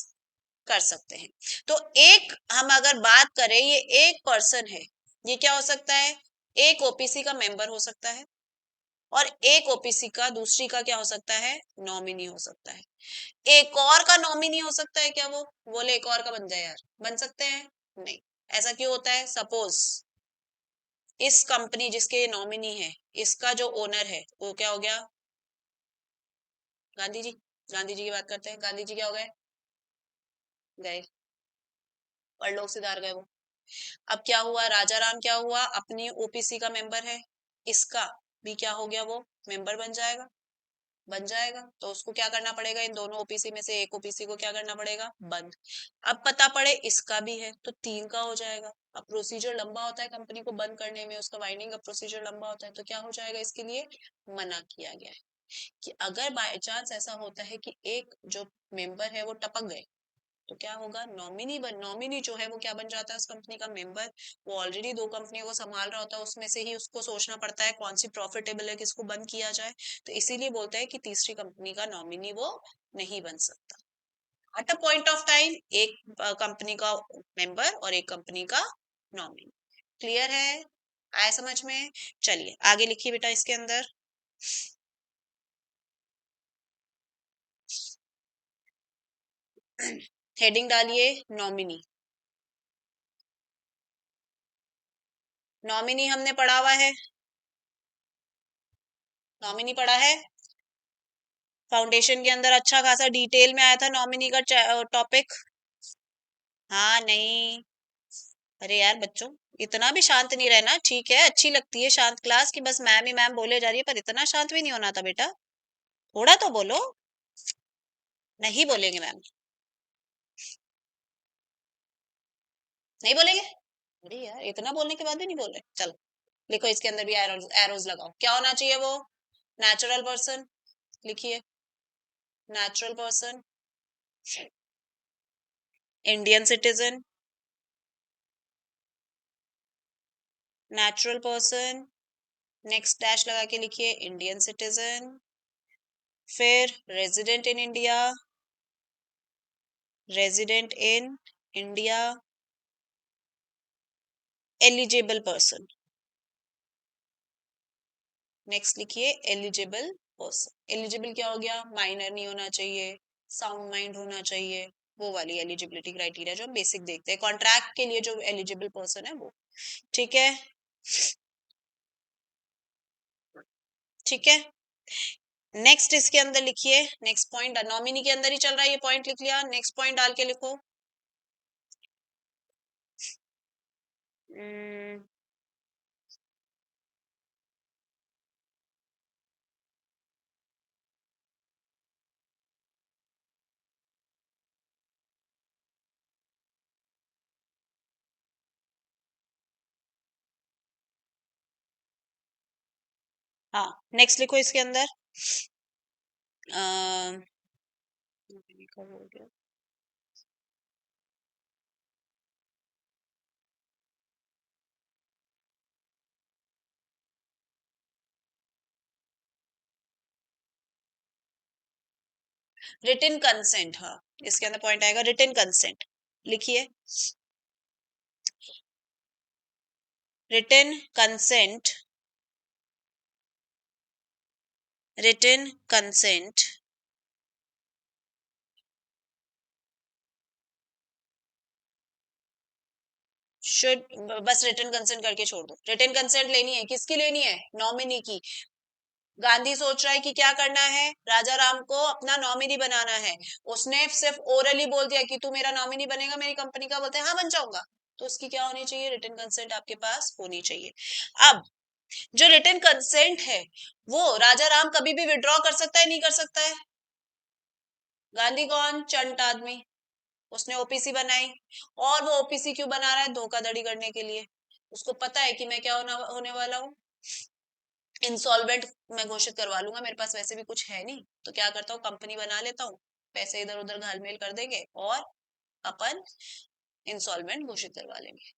कर सकते हैं। तो एक हम अगर बात करें, ये एक पर्सन है, ये क्या हो सकता है, एक ओपीसी का मेंबर हो सकता है, और एक ओपीसी का दूसरी का क्या हो सकता है, नॉमिनी हो सकता है। एक और का नॉमिनी हो सकता है क्या, वो बोले एक और का बन जाए यार, बन सकते हैं? नहीं। ऐसा क्यों होता है, सपोज इस कंपनी जिसके नॉमिनी है, इसका जो ओनर है वो क्या हो गया, गांधी जी, गांधी जी की बात करते हैं। गांधी जी क्या हो गए? गए, और लोग सिधार गए वो। अब क्या हुआ, राजा राम क्या हुआ, अपनी ओपीसी का मेंबर है, इसका भी क्या हो गया, वो मेंबर बन जाएगा। बन जाएगा तो उसको क्या करना पड़ेगा, इन दोनों ओपीसी में से एक ओपीसी को क्या करना पड़ेगा, बंद। अब पता पड़े इसका भी है तो 3 का हो जाएगा। अब प्रोसीजर लंबा होता है कंपनी को बंद करने में, उसका वाइंडिंग का प्रोसीजर लंबा होता है, तो क्या हो जाएगा, इसके लिए मना किया गया है कि अगर बाय चांस ऐसा होता है कि एक जो मेंबर है वो टपक गए, तो क्या होगा, नॉमिनी जो है वो क्या बन जाता है उस कंपनी का मेंबर। वो ऑलरेडी 2 कंपनियों को संभाल रहा होता है, उसमें से ही उसको सोचना पड़ता है कौन सी प्रॉफिटेबल है, किसको बंद किया जाए। तो इसीलिए बोलते हैं कि तीसरी कंपनी का नॉमिनी वो नहीं बन सकता। At a point of time एक कंपनी का मेंबर और एक कंपनी का नॉमिनी। क्लियर है? आया समझ में? चलिए आगे लिखिए बेटा इसके अंदर। हेडिंग डालिए नॉमिनी। नॉमिनी हमने पढ़ा हुआ है, नॉमिनी पढ़ा है फाउंडेशन के अंदर, अच्छा खासा डिटेल में आया था नॉमिनी का टॉपिक। हाँ नहीं, अरे यार बच्चों, इतना भी शांत नहीं रहना, ठीक है अच्छी लगती है शांत क्लास की, बस मैम ही मैम बोले जा रही है, पर इतना शांत भी नहीं होना था बेटा, थोड़ा तो बोलो। नहीं बोलेंगे मैम, नहीं बोलेंगे। अरे यार इतना बोलने के बाद भी नहीं बोल रहे, चलो लिखो इसके अंदर भी एरोज, एरोज लगाओ। क्या होना चाहिए वो, नेचुरल पर्सन, लिखिए natural person, Indian citizen, natural person, next dash लगा के लिखिए इंडियन सिटीजन, फिर resident in India, resident in India, eligible person, next लिखिए एलिजिबल पर्सन। एलिजिबल क्या हो गया, माइनर नहीं होना चाहिए, साउंड माइंड होना चाहिए, वो वाली एलिजिबिलिटी क्राइटेरिया जो हम बेसिक देखते हैं कॉन्ट्रैक्ट के लिए, जो एलिजिबल पर्सन है वो। ठीक है, ठीक है। नेक्स्ट इसके अंदर लिखिए, नेक्स्ट पॉइंट नॉमिनी के अंदर ही चल रहा है, ये पॉइंट लिख लिया, नेक्स्ट पॉइंट डाल के लिखो। हाँ नेक्स्ट लिखो इसके अंदर, रिटन कंसेंट। हाँ इसके अंदर पॉइंट आएगा रिटन कंसेंट, लिखिए written consent, written consent should, बस रिटन कंसेंट करके छोड़ दो। रिटन कंसेंट लेनी है, किसकी लेनी है, नॉमिनी की। गांधी सोच रहा है कि क्या करना है, राजा राम को अपना नॉमिनी बनाना है। उसने सिर्फ ओरली बोल दिया कि तू मेरा नॉमिनी बनेगा मेरी कंपनी का, बोलते हैं हाँ बन जाऊंगा, तो उसकी क्या होनी चाहिए, रिटन कंसेंट आपके पास होनी चाहिए। अब जो रिटन कंसेंट है वो राजा राम कभी भी विड्रॉ कर सकता है, नहीं कर सकता है। गांधी कौन, चंट आदमी, उसने ओपीसी बनाई, और वो ओपीसी क्यों बना रहा है, धोखाधड़ी करने के लिए। उसको पता है कि मैं क्या होने वाला हूँ, इंसॉल्वेंट मैं घोषित करवा लूंगा, मेरे पास वैसे भी कुछ है नहीं, तो क्या करता हूँ कंपनी बना लेता हूँ, पैसे इधर उधर घालमेल कर देंगे और अपन इंसॉल्वेंट घोषित करवा लेंगे।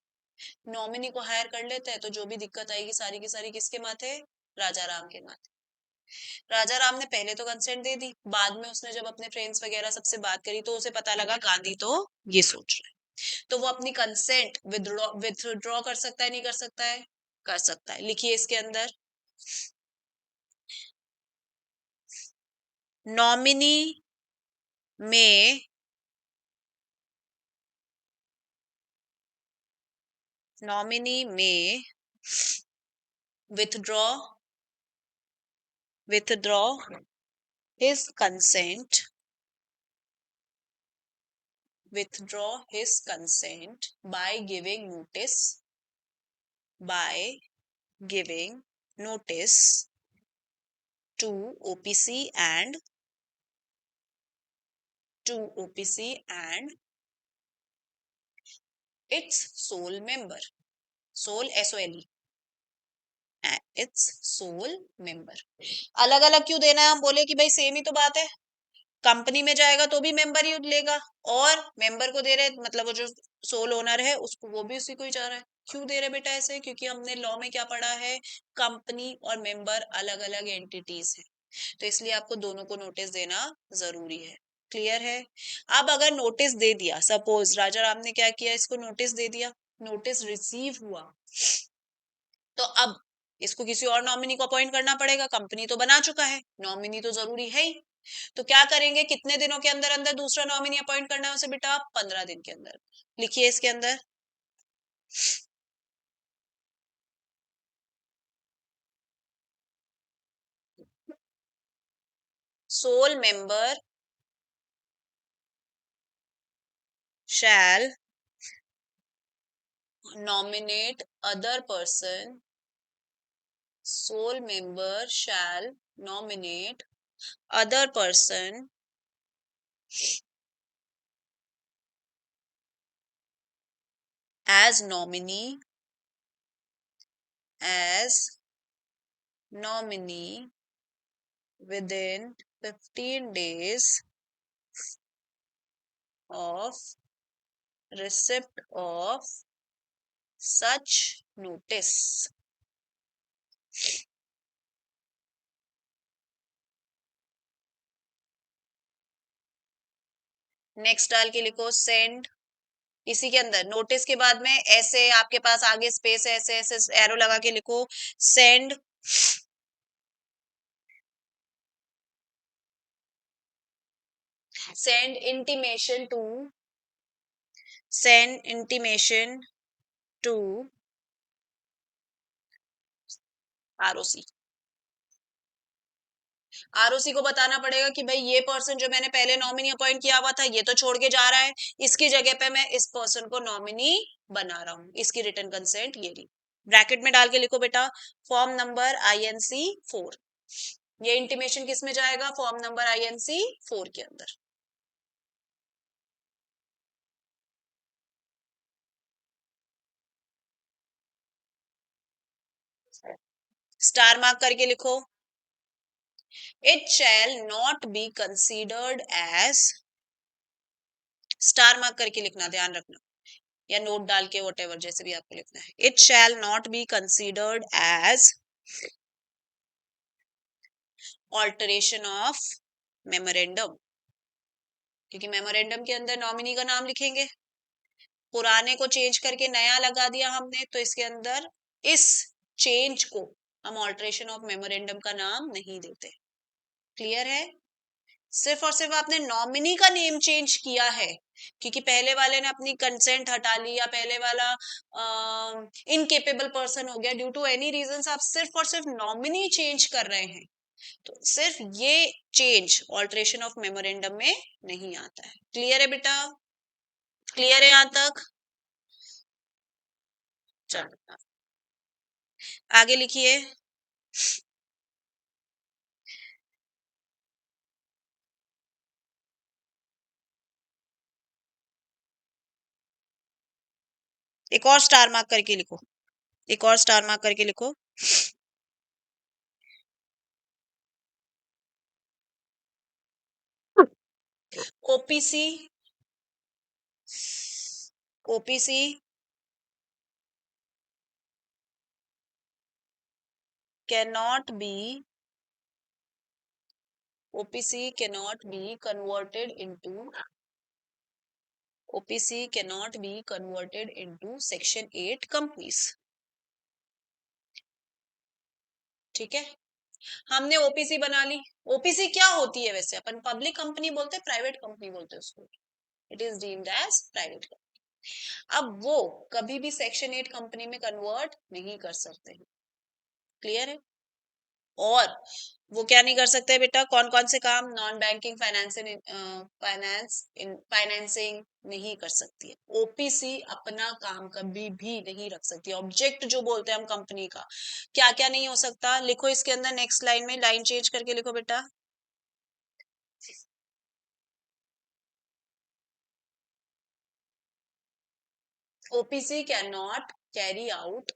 नॉमिनी को हायर कर लेते हैं तो जो भी दिक्कत आएगी सारी की सारी किसके माथे, राजा राम के माथे। राजा राम ने पहले तो कंसेंट दे दी, बाद में उसने जब अपने फ्रेंड्स वगैरह सबसे बात करी तो उसे पता लगा गांधी तो ये सोच रहा है, तो वो अपनी कंसेंट विथड्रॉ कर सकता है, नहीं कर सकता है, कर सकता है। लिखिए इसके अंदर, नॉमिनी में, नॉमिनी में withdraw, withdraw his consent, withdraw his consent by giving notice to OPC and its sole member, sole SOLE, its sole member। अलग अलग क्यों देना है? हम बोले कि भाई सेम ही तो बात है, कंपनी में जाएगा तो भी मेंबर ही लेगा, और मेंबर को दे रहे मतलब वो जो सोल ओनर है उसको, वो भी उसी को ही जा रहा है। क्यों दे रहे बेटा ऐसे? क्योंकि हमने लॉ में क्या पढ़ा है, कंपनी और मेंबर अलग अलग एंटिटीज है, तो इसलिए आपको दोनों को नोटिस देना जरूरी है। क्लियर है? अब अगर नोटिस दे दिया, सपोज राजा राम ने क्या किया, इसको नोटिस दे दिया, नोटिस रिसीव हुआ, तो अब इसको किसी और नॉमिनी को अपॉइंट करना पड़ेगा, कंपनी तो बना चुका है, नॉमिनी तो जरूरी है ही। तो क्या करेंगे, कितने दिनों के अंदर अंदर दूसरा नॉमिनी अपॉइंट करना है उसे बेटा? 15 दिन के अंदर। लिखिए इसके अंदर, sole member shell nominate other person, sole member shall nominate other person as nominee within 15 days of receipt of such notice। Next डाल के लिखो सेंड, इसी के अंदर नोटिस के बाद में ऐसे आपके पास आगे स्पेस है, ऐसे ऐसे एरो लगा के लिखो send, send intimation to send intimation to ROC। ROC को बताना पड़ेगा कि भाई ये पर्सन जो मैंने पहले नॉमिनी अपॉइंट किया हुआ था ये तो छोड़ के जा रहा है, इसकी जगह पे मैं इस पर्सन को नॉमिनी बना रहा हूँ, इसकी रिटर्न कंसेंट ये रही। ब्रैकेट में डाल के लिखो बेटा फॉर्म नंबर INC 4। ये इंटीमेशन किस में जाएगा? फॉर्म नंबर INC 4 के अंदर। स्टार मार्क करके लिखो, it shall not be considered as, star mark करके लिखना, ध्यान रखना, या नोट डाल के वॉटेवर जैसे भी आपको लिखना है। It shall not be considered as alteration of memorandum, क्योंकि मेमोरेंडम के अंदर नॉमिनी का नाम लिखेंगे, पुराने को चेंज करके नया लगा दिया हमने, तो इसके अंदर इस चेंज को हम ऑल्टरेशन ऑफ मेमोरेंडम का नाम नहीं देते। क्लियर है? सिर्फ और सिर्फ आपने नॉमिनी का नेम चेंज किया है, क्योंकि पहले वाले ने अपनी कंसेंट हटा ली, या पहले वाला इनकेपेबल पर्सन हो गया, ड्यू टू एनी रीजंस आप सिर्फ और सिर्फ नॉमिनी चेंज कर रहे हैं, तो सिर्फ ये चेंज ऑल्टरेशन ऑफ मेमोरेंडम में नहीं आता है। क्लियर है बेटा? क्लियर है यहां तक? चलो आगे लिखिए, एक और स्टार मार्क करके लिखो, एक और स्टार मार्क करके लिखो, OPC OPC cannot be OPC cannot be converted into OPC cannot be converted into Section 8 companies। ठीक है, हमने ओपीसी बना ली। ओपीसी क्या होती है वैसे? अपन पब्लिक कंपनी बोलते हैं, प्राइवेट कंपनी बोलते हैं उसको, it is deemed as private company. अब वो कभी भी सेक्शन 8 कंपनी में कन्वर्ट नहीं कर सकते। क्लियर है? और वो क्या नहीं कर सकते बेटा, कौन कौन से काम, नॉन बैंकिंग फाइनेंसिंग नहीं कर सकती है। ओपीसी अपना काम कभी भी नहीं रख सकती। ऑब्जेक्ट जो बोलते हैं हम कंपनी का, क्या क्या नहीं हो सकता, लिखो इसके अंदर नेक्स्ट लाइन में, लाइन चेंज करके लिखो बेटा। OPC can not carry out,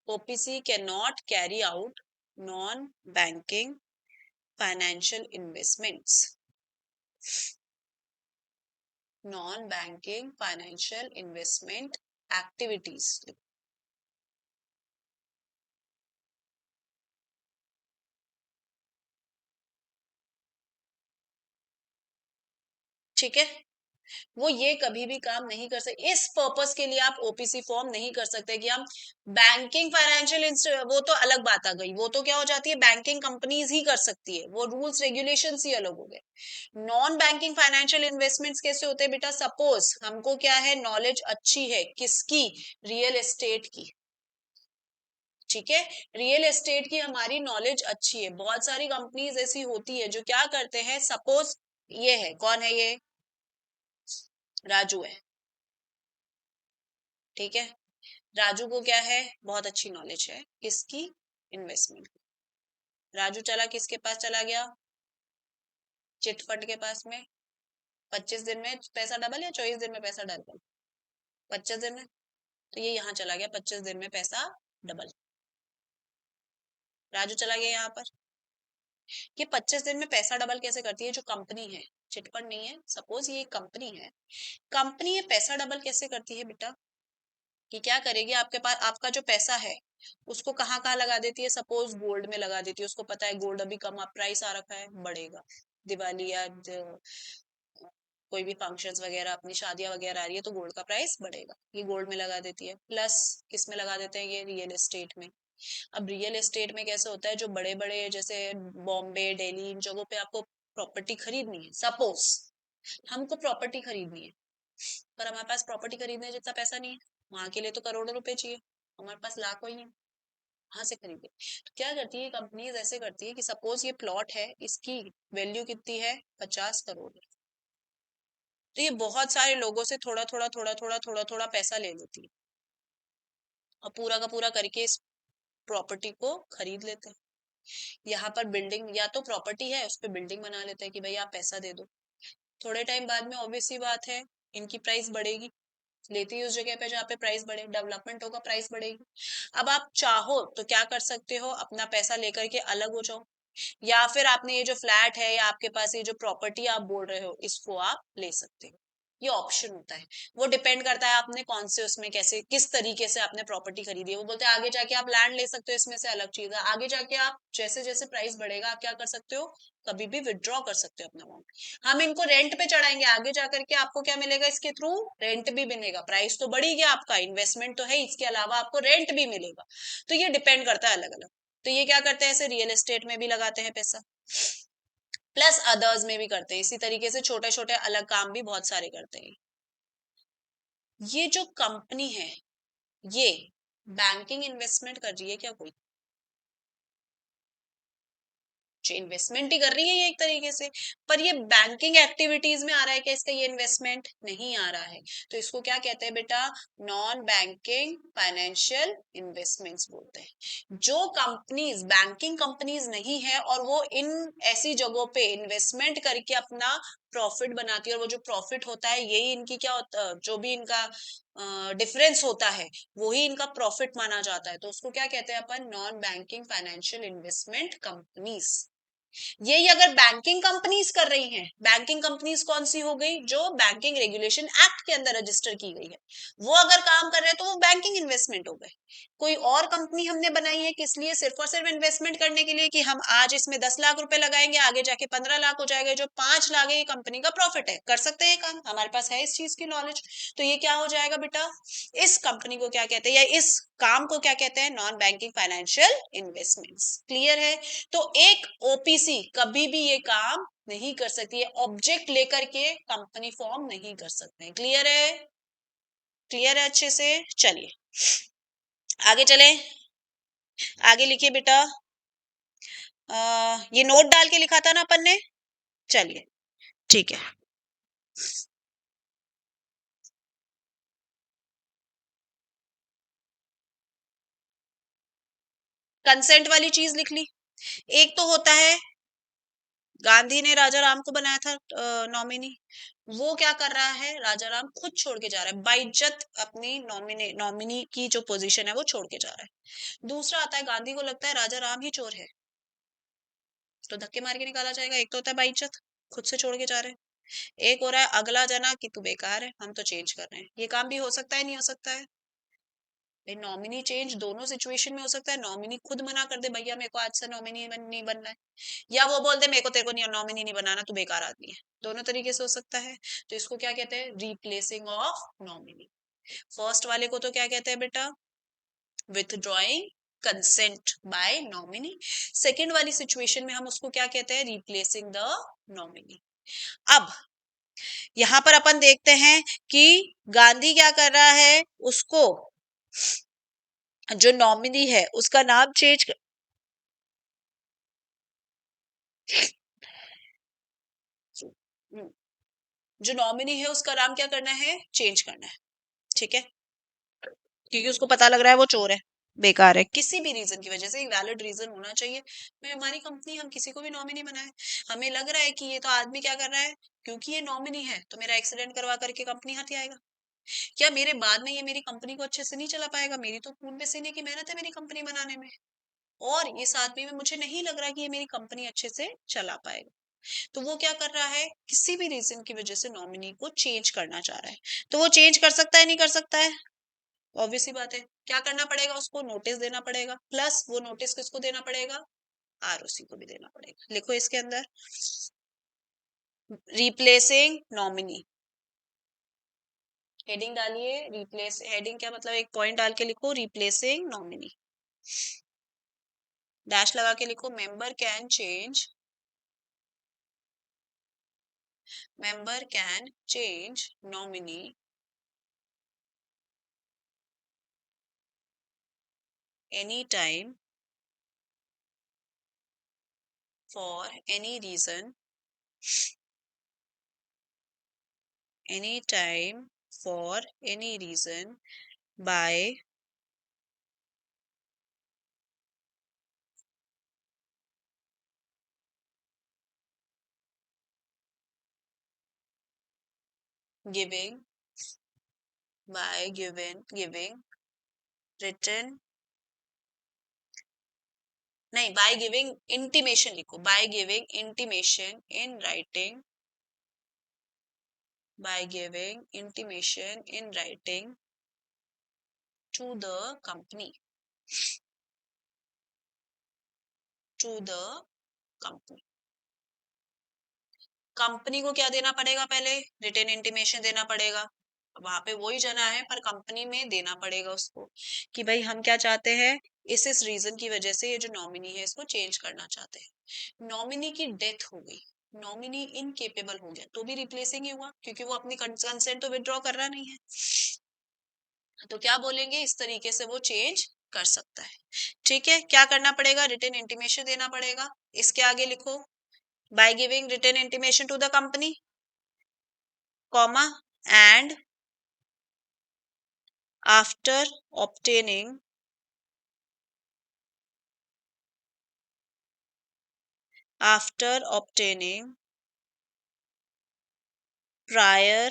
OPC can not carry out non banking financial investments, non banking financial investment activities. ठीक है, वो ये कभी भी काम नहीं कर सकते। इस पर्पस के लिए आप ओपीसी फॉर्म नहीं कर सकते कि हम बैंकिंग फाइनेंशियल, वो तो अलग बात आ गई, वो तो क्या हो जाती है, बैंकिंग कंपनीज ही कर सकती है, वो रूल्स रेगुलेशंस ही अलग हो गए। नॉन बैंकिंग फाइनेंशियल इन्वेस्टमेंट्स कैसे होते हैं बेटा, सपोज हमको क्या है, नॉलेज अच्छी है किसकी, रियल एस्टेट की। ठीक है, रियल एस्टेट की हमारी नॉलेज अच्छी है। बहुत सारी कंपनीज ऐसी होती है जो क्या करते हैं, सपोज ये है, कौन है ये, राजू है। ठीक है, राजू को क्या है, बहुत अच्छी नॉलेज है किसकी, इन्वेस्टमेंट। राजू चला किसके पास चला गया, चिटफंड के पास में। 25 दिन में पैसा डबल या 24 दिन में पैसा डबल, 25 दिन में। तो ये यहाँ चला गया, 25 दिन में पैसा डबल। राजू चला गया यहाँ पर। ये 25 दिन में पैसा डबल कैसे करती है, जो कंपनी है, चिटफंड नहीं है, सपोज ये कंपनी है, कंपनी ये पैसा डबल कैसे करती है बेटा, कि क्या करेगी, आपके पास आपका जो पैसा है उसको कहाँ कहाँ लगा देती है, सपोज गोल्ड में लगा देती है। उसको पता है गोल्ड अभी कम प्राइस आ रखा है, बढ़ेगा, दिवाली या कोई भी फंक्शंस वगैरह, अपनी शादियां वगैरह आ रही है तो गोल्ड का प्राइस बढ़ेगा, ये गोल्ड में लगा देती है। प्लस किस में लगा देते हैं, ये रियल एस्टेट में। अब रियल एस्टेट में कैसे होता है, जो बड़े बड़े जैसे बॉम्बे दिल्ली इन जगहों पे आपको प्रॉपर्टी खरीदनी है, सपोज हमको प्रॉपर्टी खरीदनी है, पर हमारे पास प्रॉपर्टी खरीदने जितना पैसा नहीं है, वहां के लिए तो करोड़ों रुपए चाहिए, हमारे पास लाखों ही है, वहां से खरीदे। तो क्या करती है कंपनीज, ऐसे करती है कि सपोज ये प्लॉट है, इसकी वैल्यू कितनी है, 50 करोड़। तो ये बहुत सारे लोगों से थोड़ा थोड़ा थोड़ा थोड़ा थोड़ा थोड़ा पैसा ले लेती है, और पूरा का पूरा करके इस प्रॉपर्टी को खरीद लेते हैं। यहाँ पर बिल्डिंग, या तो प्रॉपर्टी है उस पर बिल्डिंग बना लेते हैं कि भाई आप पैसा दे दो। थोड़े टाइम बाद में ऑब्वियस सी बात है, इनकी प्राइस बढ़ेगी, लेती है उस जगह पे जहाँ पे प्राइस बढ़े, डेवलपमेंट होगा, प्राइस बढ़ेगी। अब आप चाहो तो क्या कर सकते हो, अपना पैसा लेकर के अलग हो जाओ, या फिर आपने ये जो फ्लैट है या आपके पास ये जो प्रॉपर्टी आप बोल रहे हो, इसको आप ले सकते हो। ये ऑप्शन होता है, वो डिपेंड करता है आपने कौन से उसमें कैसे किस तरीके से आपने प्रॉपर्टी खरीदी है। वो बोलते हैं आगे जाके आप लैंड ले सकते हो, इसमें से अलग चीज है, आगे जाके आप जैसे जैसे प्राइस बढ़ेगा आप क्या कर सकते हो, कभी भी विड्रॉ कर सकते हो अपना अमाउंट। हम इनको रेंट पे चढ़ाएंगे, आगे जाकर के आपको क्या मिलेगा, इसके थ्रू रेंट भी मिलेगा, प्राइस तो बढ़ी गया आपका, इन्वेस्टमेंट तो है, इसके अलावा आपको रेंट भी मिलेगा। तो ये डिपेंड करता है अलग अलग। तो ये क्या करते हैं, ऐसे रियल एस्टेट में भी लगाते हैं पैसा, प्लस अदर्स में भी करते हैं, इसी तरीके से छोटे छोटे अलग काम भी बहुत सारे करते हैं। ये जो कंपनी है, ये बैंकिंग इन्वेस्टमेंट कर रही है क्या कोई, जो इन्वेस्टमेंट ही कर रही है ये एक तरीके से, पर ये बैंकिंग एक्टिविटीज में आ रहा है क्या इसका, ये इन्वेस्टमेंट नहीं आ रहा है। तो इसको क्या कहते हैं बेटा, नॉन बैंकिंग फाइनेंशियल इन्वेस्टमेंट्स बोलते हैं। जो कंपनीज बैंकिंग कंपनीज नहीं है और वो इन ऐसी जगहों पे इन्वेस्टमेंट करके अपना प्रॉफिट बनाती है, और वो जो प्रॉफिट होता है यही इनकी क्या होता, जो भी इनका डिफरेंस होता है वही इनका प्रॉफिट माना जाता है। तो उसको क्या कहते हैं अपन, non banking financial investment companies. यही अगर बैंकिंग कंपनीज कर रही हैं, बैंकिंग कंपनीज कौन सी हो गई, जो बैंकिंग रेगुलेशन एक्ट के अंदर रजिस्टर की गई है, वो अगर काम कर रहे हैं तो वो बैंकिंग इन्वेस्टमेंट हो गए। कोई और कंपनी हमने बनाई है किस लिए, सिर्फ और सिर्फ इन्वेस्टमेंट करने के लिए, कि हम आज इसमें 10 लाख रुपए लगाएंगे, आगे जाके 15 लाख हो जाएगा, जो 5 लाख है ये कंपनी का प्रॉफिट है, कर सकते हैं काम, हमारे पास है इस चीज की नॉलेज। तो ये क्या हो जाएगा बेटा, इस कंपनी को क्या कहते हैं, या इस काम को क्या कहते हैं, non banking financial investments. Clear है। तो एक ओपीसी कभी भी ये काम नहीं कर सकती है, ऑब्जेक्ट लेकर के कंपनी फॉर्म नहीं कर सकते हैं। क्लियर है, क्लियर है अच्छे से, चलिए आगे चले। आगे लिखिए बेटा। ये नोट डाल के लिखा था ना अपन ने। चलिए ठीक है। कंसेंट वाली चीज लिख ली। एक तो होता है गांधी ने राजा राम को बनाया था नॉमिनी। वो क्या कर रहा है, राजा राम खुद छोड़ के जा रहा है बाइज्जत, अपनी नॉमिनी की जो पोजीशन है वो छोड़ के जा रहा है। दूसरा आता है गांधी को लगता है राजा राम ही चोर है, तो धक्के मार के निकाला जाएगा। एक तो होता है बाइज्जत, खुद से छोड़ के जा रहे हैं। एक हो रहा है अगला जना कि तू बेकार है, हम तो चेंज कर रहे हैं। ये काम भी हो सकता है, नहीं हो सकता है? नॉमिनी चेंज दोनों सिचुएशन में हो सकता है। नॉमिनी खुद मना कर दे, भैया मेरे को आज से नॉमिनी नहीं बनना है, या वो बोल दे मेरे को तेरे को नहीं नॉमिनी नहीं बनाना, तू बेकार आदमी है। दोनों तरीके से हो सकता है। तो इसको क्या कहते हैं, रिप्लेसिंग ऑफ नॉमिनी। फर्स्ट वाले को तो क्या कहते हैं बेटा, withdrawing consent by nominee. Second वाली सिचुएशन में हम उसको क्या कहते हैं, रिप्लेसिंग द नॉमिनी। अब यहां पर अपन देखते हैं कि गांधी क्या कर रहा है, उसको जो नॉमिनी है उसका नाम चेंज जो नॉमिनी है उसका नाम क्या करना है, चेंज करना है। ठीक है, क्योंकि उसको पता लग रहा है वो चोर है, बेकार है, किसी भी रीजन की वजह से। एक वैलिड रीजन होना चाहिए। मैं हमारी कंपनी, हम किसी को भी नॉमिनी बनाए, हमें लग रहा है कि ये तो आदमी क्या कर रहा है, क्योंकि ये नॉमिनी है तो मेरा एक्सीडेंट करवा करके कंपनी हट आएगा, क्या मेरे बाद में ये मेरी कंपनी को अच्छे से नहीं चला पाएगा। मेरी तो खून पसीने की मेहनत है मेरी कंपनी बनाने में, और इस आदमी में मुझे नहीं लग रहा कि ये मेरी कंपनी अच्छे से चला पाएगा। तो वो क्या कर रहा है, किसी भी रीजन की वजह से नॉमिनी को चेंज करना चाह रहा है। तो वो चेंज कर सकता है, नहीं कर सकता है? ऑब्वियस सी बात है। क्या करना पड़ेगा, उसको नोटिस देना पड़ेगा, प्लस वो नोटिस किसको देना पड़ेगा, आरओसी को भी देना पड़ेगा। लिखो इसके अंदर, रिप्लेसिंग नॉमिनी। हेडिंग डालिए, रिप्लेस, हेडिंग क्या मतलब, एक पॉइंट डाल के लिखो रिप्लेसिंग नॉमिनी, डैश लगा के लिखो, member can change nominee anytime for any reason, anytime for any reason by giving giving written, नहीं, by giving intimation लिखो, by giving intimation in writing, by giving intimation in writing to the company, to the company। Company को क्या देना पड़ेगा, पहले written intimation देना पड़ेगा। वहां पे वही जना है पर कंपनी में देना पड़ेगा उसको, कि भाई हम क्या चाहते हैं, इस रीजन की वजह से ये जो नॉमिनी है इसको चेंज करना चाहते हैं। नॉमिनी की डेथ हो गई, नॉमिनी इनकेपेबल हो गया, तो भी रिप्लेसिंग ही हुआ, क्योंकि वो अपनी कंसेंट तो विड्रॉ कर रहा नहीं है। तो क्या बोलेंगे, इस तरीके से वो चेंज कर सकता है। ठीक है, क्या करना पड़ेगा, रिटन इंटीमेशन देना पड़ेगा। इसके आगे लिखो, by giving written intimation to the company, comma, and after obtaining after obtaining prior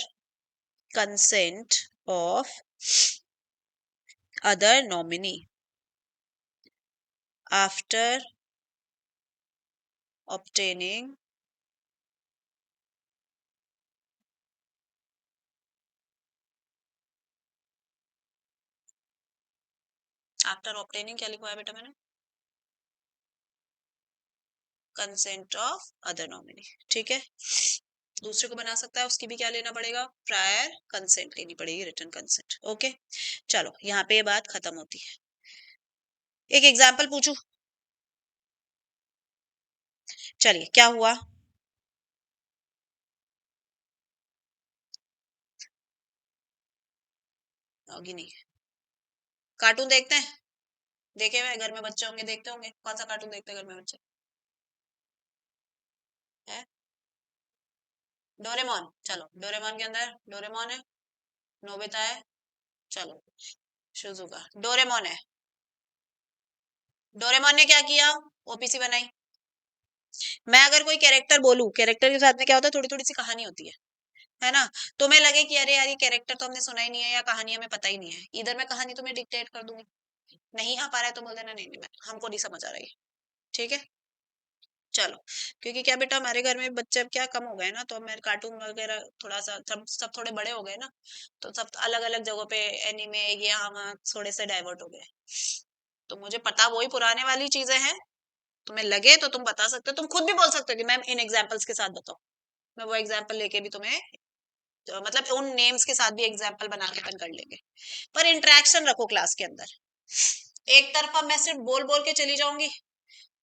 consent of other nominee, after obtaining after obtaining क्या लिखवाया बेटा मैंने, कंसेंट ऑफ अदर नॉमिनी। ठीक है, दूसरे को बना सकता है, उसकी भी क्या लेना पड़ेगा, प्रायर कंसेंट लेनी पड़ेगी, रिटन कंसेंट। ओके, चलो यहाँ पे ये बात खत्म होती है। एक एग्जाम्पल पूछू, चलिए क्या हुआ। होगी नहीं, कार्टून देखते हैं। देखे हुए घर में बच्चे होंगे, देखते होंगे, कौन सा कार्टून देखते हैं घर में बच्चे? है डोरेमोन। चलो डोरेमोन के अंदर डोरेमोन है, नोबिता है, चलो शिजुका। डोरेमोन है, डोरेमोन ने क्या किया? ओपीसी बनाई। मैं अगर कोई कैरेक्टर बोलूं, कैरेक्टर के साथ में क्या होता है, थोड़ी थोड़ी सी कहानी होती है ना? तुम्हें लगे कि अरे यार ये कैरेक्टर तो हमने सुना ही नहीं है या कहानी हमें पता ही नहीं है, इधर मैं कहानी तुम्हें डिक्टेट कर दूंगी। नहीं आ पा रहा है तो बोल देना नहीं नहीं मैं हमको नहीं समझ आ रही। ठीक है, चलो। क्योंकि क्या बेटा, हमारे घर में बच्चे अब क्या कम हो गए ना, तो मैं कार्टून वगैरह थोड़ा सा सब थोड़े बड़े हो गए ना, तो सब अलग अलग जगहों पे एनीमे ये हम थोड़े से डाइवर्ट हो गए। तो मुझे पता वही पुराने वाली चीजें हैं। तुम्हें लगे तो तुम बता सकते हो, तुम खुद भी बोल सकते हो कि मैम इन एग्जाम्पल्स के साथ बताओ। मैं वो एग्जाम्पल लेके भी तुम्हें मतलब उन नेम्स के साथ भी एग्जाम्पल बना के अपन कर लेंगे। पर इंटरेक्शन रखो क्लास के अंदर। एक तरफा मैं सिर्फ बोल बोल के चली जाऊंगी,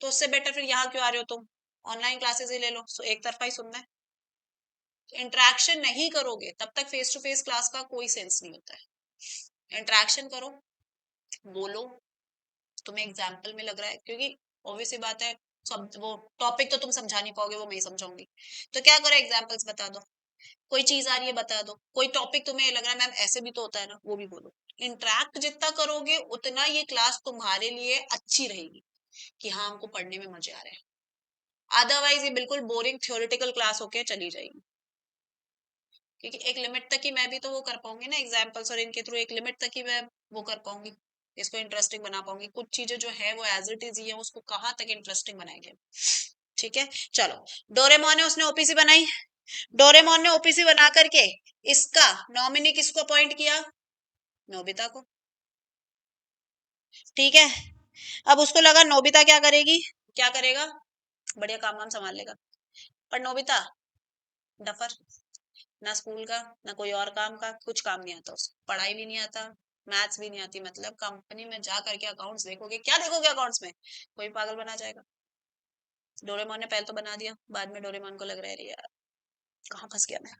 तो उससे बेटर फिर यहाँ क्यों आ रहे हो तुम? ऑनलाइन क्लासेस ही ले लो, सो एक तरफा ही सुनना है। इंटरेक्शन नहीं करोगे तब तक फेस टू फेस क्लास का कोई सेंस नहीं होता है। इंटरेक्शन करो, बोलो। तुम्हें एग्जाम्पल में लग रहा है, क्योंकि ऑब्वियस सी बात है, सब वो टॉपिक तो तुम समझा नहीं पाओगे, वो मैं ही समझाऊंगी। तो क्या करो, एग्जाम्पल्स बता दो। कोई चीज आ रही है बता दो, कोई टॉपिक तुम्हें लग रहा है मैम ऐसे भी तो होता है ना, वो भी बोलो। इंटरेक्ट जितना करोगे उतना ये क्लास तुम्हारे लिए अच्छी रहेगी, कि हाँ हमको पढ़ने में मजे आ रहे हैं। अदरवाइज ये बिल्कुल बोरिंग थ्योरेटिकल क्लास होके चली जाएगी। क्योंकि एक लिमिट तक ही मैं भी तो वो कर पाऊंगी ना, एग्जाम्पल्स और इनके थ्रू एक लिमिट तक ही मैं वो कर पाऊंगी, इसको इंटरेस्टिंग बना पाऊंगी। कुछ चीजें जो है वो एज इट इज ही है, उसको कहाँ तक इंटरेस्टिंग बनाएंगे? ठीक है, चलो। डोरेमोन है, उसने ओपीसी बनाई। डोरेमोन ने ओपीसी बना करके इसका नॉमिनी किसको अपॉइंट किया? नोबिता को। ठीक है, अब उसको लगा नोबिता क्या करेगी, क्या करेगा, बढ़िया काम वाम संभाल लेगा। पर नोबिता डफर, ना स्कूल का ना कोई और काम का, कुछ काम नहीं आता उसको, पढ़ाई भी नहीं आता, मैथ्स भी नहीं आती। मतलब कंपनी में जा करके अकाउंट्स देखोगे, क्या देखोगे अकाउंट्स में? कोई पागल बना जाएगा। डोरेमोन ने पहले तो बना दिया, बाद में डोरेमोन को लग रहा है यार कहाँ फंस गया मैं।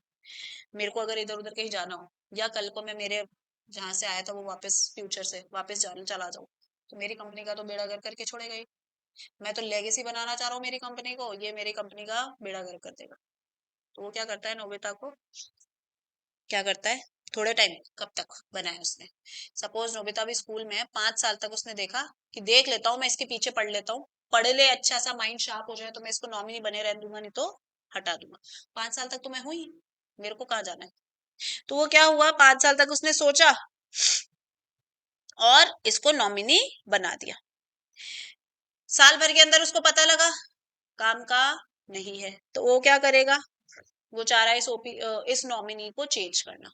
मेरे को अगर इधर उधर कहीं जाना हो, या कल को मैं मेरे जहां से आया था वो वापस फ्यूचर से वापस जाने चला जाऊं, तो मेरी कंपनी का तो बेड़ा गर्क करके छोड़ेगा ही। मैं तो लेगेसी बनाना चाह रहा हूँ मेरी कंपनी को, ये मेरी कंपनी का बेड़ा गर्क कर देगा। तो वो क्या करता है, नोबिता को क्या करता है, थोड़े टाइम, कब तक बनाया उसने? सपोज नोबिता भी स्कूल में है, 5 साल तक उसने देखा कि देख लेता हूँ मैं इसके पीछे पढ़ लेता हूँ, पढ़ ले अच्छा सा माइंड शार्प हो जाए तो मैं इसको नॉमिनी बने रहने दूंगा, नहीं तो हटा दूंगा। 5 साल तक तो मैं हुई, मेरे को कहाँ जाना है? तो वो क्या हुआ, 5 साल तक उसने सोचा और इसको नॉमिनी बना दिया। साल भर के अंदर उसको पता लगा काम का नहीं है, तो वो क्या करेगा, वो चाह रहा है इस नॉमिनी को चेंज करना।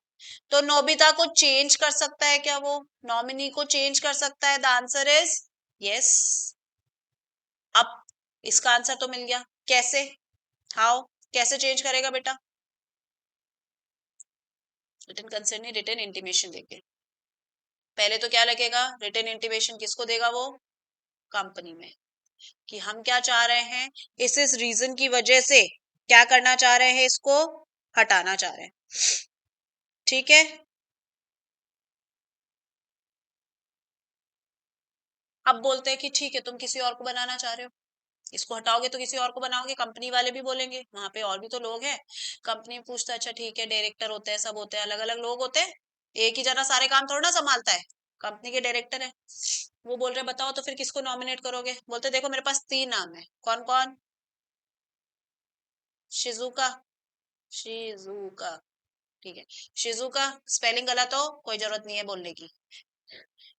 तो नोबिता को चेंज कर सकता है क्या? वो नॉमिनी को चेंज कर सकता है? The answer is yes. अब इसका आंसर तो मिल गया, कैसे? हाउ? कैसे चेंज करेगा बेटा? रिटन कंसेंट नहीं, रिटन इंटीमेशन देके। पहले तो क्या लगेगा, रिटन इंटीमेशन किसको देगा वो? कंपनी में, कि हम क्या चाह रहे हैं, इस रीजन की वजह से क्या करना चाह रहे हैं, इसको हटाना चाह रहे हैं। ठीक है, अब बोलते हैं कि ठीक है तुम किसी और को बनाना चाह रहे हो, इसको हटाओगे तो किसी और को बनाओगे, कंपनी वाले भी बोलेंगे, वहां पे और भी तो लोग हैं। कंपनी पूछता है अच्छा ठीक है, डायरेक्टर होते हैं, सब होते हैं, अलग अलग लोग होते हैं, एक ही जना सारे काम थोड़ा ना संभालता है। कंपनी के डायरेक्टर है, वो बोल रहे बताओ तो फिर किसको नॉमिनेट करोगे? बोलते देखो मेरे पास 3 नाम है। कौन कौन? शिजुका, शिजुका, ठीक है। शिजुका, स्पेलिंग गलत हो कोई जरूरत नहीं है बोलने की।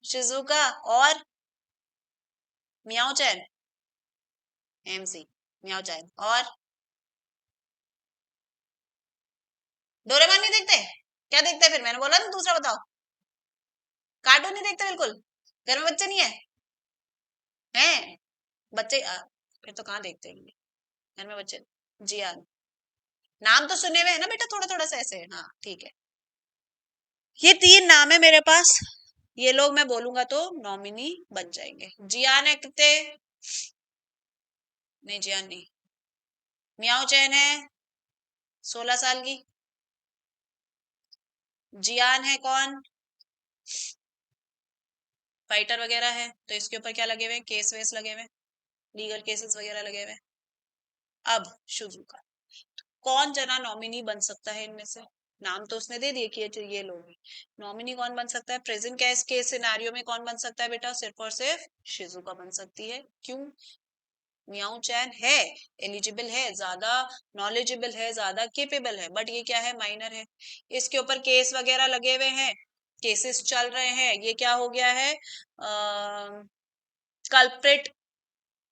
शिजुका और मियाओ चैन, एमसी, मियाओ चैन और डोरेमोन नहीं देखते? क्या देखते हैं फिर? मैंने बोला ना दूसरा बताओ। कार्टून नहीं देखते बिल्कुल? घर में बच्चे नहीं है? हैं बच्चे फिर तो कहाँ देखते हैं? घर में बच्चे। जी हाँ, नाम तो सुने हुए है ना बेटा, थोड़ा थोड़ा सा ऐसे, हाँ ठीक है। ये 3 नाम है मेरे पास, ये लोग मैं बोलूंगा तो नॉमिनी बन जाएंगे। जियान है कितने? नहीं जियान नहीं। मियाओ चैन है 16 साल की। जियान है कौन? फाइटर वगैरह है तो इसके ऊपर क्या लगे हुए हैं, केस वेस लगे हुए हैं, लीगल केसेस वगैरह लगे हुए हैं। अब शिजुका, कौन जना नॉमिनी बन सकता है इनमें से? नाम तो उसने दे दिए कि ये लोग, नॉमिनी कौन बन सकता है? प्रेजेंट केस के सिनेरियो में कौन बन सकता है बेटा? सिर्फ और सिर्फ शिजुका बन सकती है। क्यों? मियाओ चैन है, एलिजिबल है, ज्यादा नॉलेजेबल है, ज्यादा केपेबल है, बट ये क्या है? माइनर है। इसके ऊपर केस वगैरह लगे हुए हैं, केसेस चल रहे हैं, ये क्या हो गया है? कल्प्रिट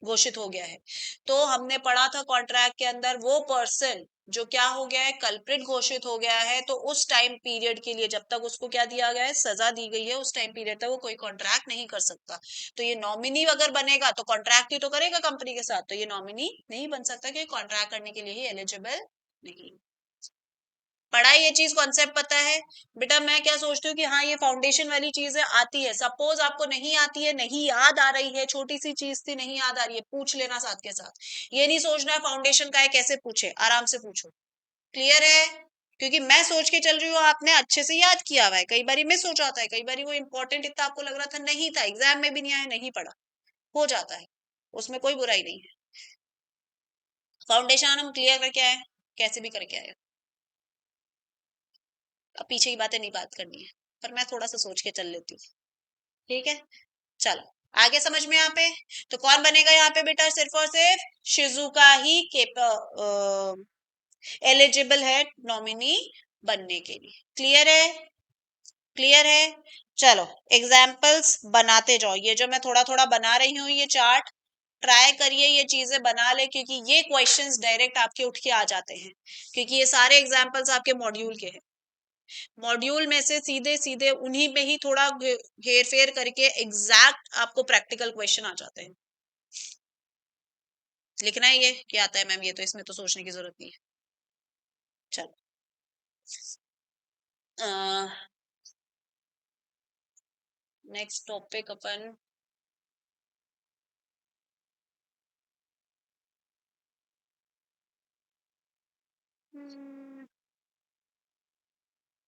घोषित हो गया है। तो हमने पढ़ा था कॉन्ट्रैक्ट के अंदर, वो पर्सन जो क्या हो गया है? कल्प्रिट घोषित हो गया है, तो उस टाइम पीरियड के लिए जब तक उसको क्या दिया गया है? सजा दी गई है, उस टाइम पीरियड तक वो कोई कॉन्ट्रैक्ट नहीं कर सकता। तो ये नॉमिनी अगर बनेगा तो कॉन्ट्रैक्ट ही तो करेगा कंपनी के साथ, तो ये नॉमिनी नहीं बन सकता, क्योंकि कॉन्ट्रैक्ट करने के लिए ही एलिजिबल नहीं। पढ़ा ये चीज, कॉन्सेप्ट पता है बेटा? मैं क्या सोचती हूँ कि हाँ ये फाउंडेशन वाली चीजें आती है, सपोज आपको नहीं आती है, नहीं याद आ रही है, छोटी सी चीज थी नहीं याद आ रही है, पूछ लेना साथ के साथ। ये नहीं सोचना है फाउंडेशन का है कैसे पूछे, आराम से पूछो। क्लियर है? क्योंकि मैं सोच के चल रही हूँ, आपने अच्छे से याद किया हुआ है, कई बार मिस हो जाता है, कई बार वो इंपॉर्टेंट इतना आपको लग रहा था, नहीं था, एग्जाम में भी नहीं आया, नहीं पढ़ा, हो जाता है, उसमें कोई बुराई नहीं है। फाउंडेशन हम क्लियर करके आए, कैसे भी करके आए, अब पीछे की बातें नहीं बात करनी है, पर मैं थोड़ा सा सोच के चल लेती हूँ। ठीक है, चलो आगे समझ में यहाँ पे। तो कौन बनेगा यहाँ पे बेटा? सिर्फ और सिर्फ शिजुका ही एलिजिबल है नॉमिनी बनने के लिए। क्लियर है? क्लियर है? चलो एग्जाम्पल्स बनाते जाओ, ये जो मैं थोड़ा थोड़ा बना रही हूँ ये चार्ट, ट्राई करिए ये चीजें बना ले, क्योंकि ये क्वेश्चंस डायरेक्ट आपके उठ के आ जाते हैं, क्योंकि ये सारे एग्जाम्पल्स आपके मॉड्यूल के हैं। मॉड्यूल में से सीधे सीधे उन्हीं में ही थोड़ा हेर फेर करके एग्जैक्ट आपको प्रैक्टिकल क्वेश्चन आ जाते हैं। लिखना है ये क्या आता है मैम, ये तो इसमें तो सोचने की जरूरत नहीं है। चलो नेक्स्ट टॉपिक अपन,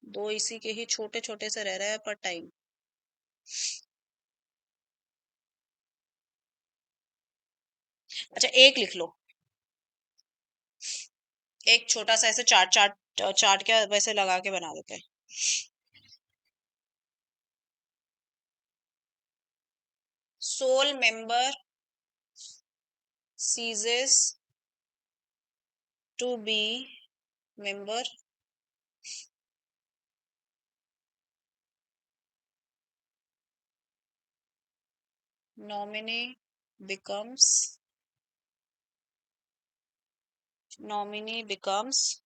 दो इसी के ही छोटे छोटे से रह रहे हैं पर टाइम। अच्छा एक लिख लो, एक छोटा सा ऐसे चार्ट चार्ट चार्ट क्या वैसे लगा के बना देते हैं। Sole member ceases to be member, nominee becomes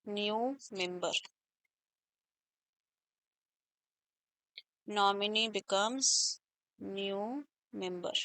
new member, nominee becomes new member।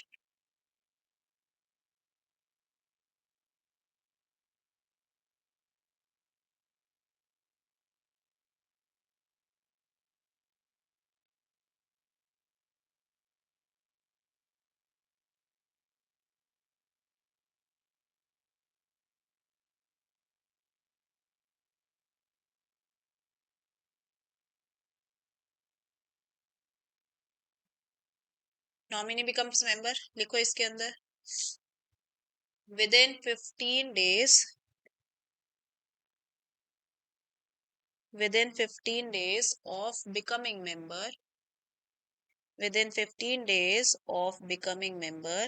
Nominee becomes member लिखो इसके अंदर, within 15 days, within 15 days of becoming member, within 15 days of becoming member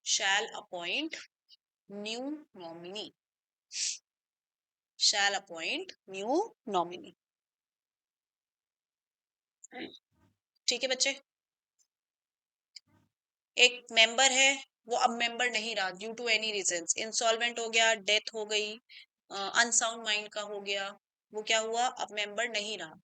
shall appoint new nominee, shall appoint new nominee। ठीक है बच्चे, एक member है, वो अब मेंबर नहीं रहा due to any reason, insolvent हो गया, डेथ हो गई, अनसाउंड माइंड का हो गया, वो क्या हुआ? अब मेंबर नहीं रहा।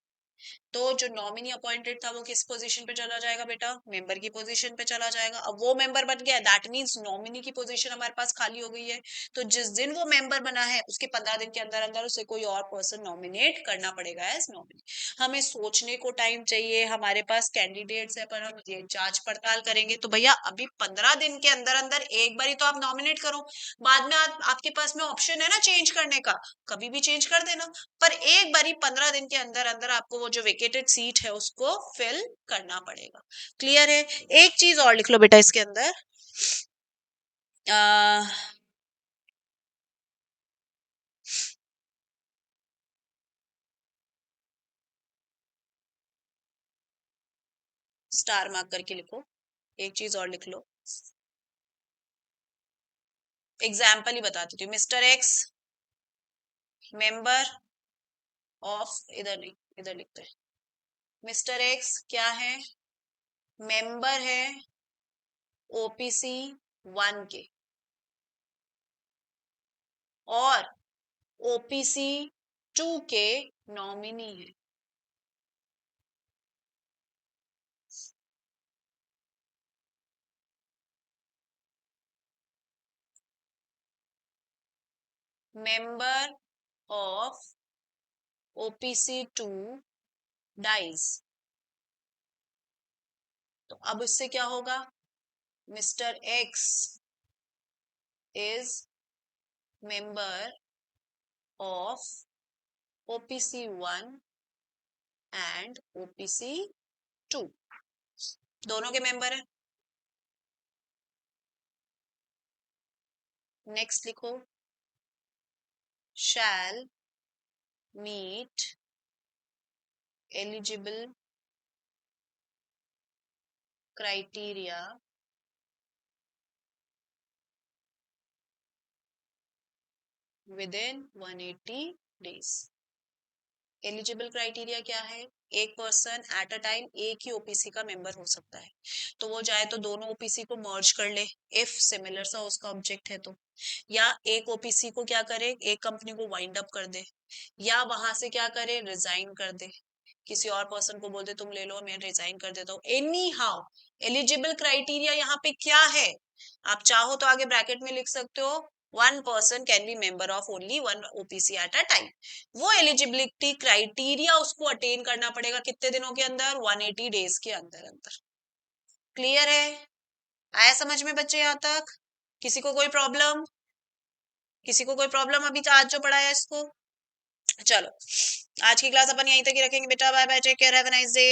तो जो नॉमिनी अपॉइंटेड था वो किस पोजीशन पे चला जाएगा बेटा? मेंबर की पोजीशन पे चला जाएगा। अब वो मेंबर बन गया, दैट मींस नॉमिनी की पोजीशन हमारे पास खाली हो गई है। तो जिस दिन वो मेंबर बना है उसके 15 दिन के अंदर अंदर उसे कोई और पर्सन नॉमिनेट करना पड़ेगा एज नॉमिनी। हमें सोचने को टाइम चाहिए, हमारे पास कैंडिडेट्स है, पर हम ये जांच पड़ताल करेंगे, तो भैया अभी 15 दिन के अंदर अंदर एक बारी तो आप नॉमिनेट करो, बाद में आपके पास में ऑप्शन है ना चेंज करने का, कभी भी चेंज कर देना, पर एक बारी 15 दिन के अंदर अंदर आपको वो जो वेकेटेड सीट है उसको फिल करना पड़ेगा। क्लियर है? एक चीज और लिख लो बेटा इसके अंदर, स्टार मार्क करके लिखो, एक चीज और लिख लो, एग्जाम्पल ही बताती थी। मिस्टर एक्स मेंबर ऑफ, इधर नहीं इधर लिखते हैं, मिस्टर एक्स क्या है, मेंबर है ओपीसी 1 के और ओपीसी 2 के नॉमिनी है। मेंबर ऑफ ओपीसी 2 डाइज, तो अब इससे क्या होगा, mister X is member of OPC 1 and OPC 2, दोनों के मेंबर है। नेक्स्ट लिखो, shall meet eligible criteria within 180 days. Eligible criteria क्या है, एक पर्सन एट अ टाइम एक ही ओपीसी का मेंबर हो सकता है, तो वो चाहे तो दोनों ओपीसी को मर्ज कर ले इफ सिमिलर सा उसका ऑब्जेक्ट है तो, या एक ओपीसी को क्या करे, एक कंपनी को वाइंड अप कर दे, या वहां से क्या करे, रिजाइन कर दे, किसी और पर्सन को बोल दे तुम ले लो मैं रिजाइन कर देता हूँ। एनी हाउ एलिजिबल क्राइटेरिया यहाँ पे क्या है, आप चाहो तो आगे ब्रैकेट में लिख सकते हो, one person can be member of only one OPC at a time. वो एलिजिबिलिटी क्राइटेरिया उसको अटेन करना पड़ेगा कितने दिनों के अंदर, 180 डेज के अंदर अंदर। क्लियर है? आया समझ में बच्चे यहाँ तक? किसी को कोई प्रॉब्लम, किसी को कोई प्रॉब्लम अभी आज जो पढ़ाया इसको? चलो आज की क्लास अपन यहीं तक ही रखेंगे बेटा, bye bye, take care, have a nice day.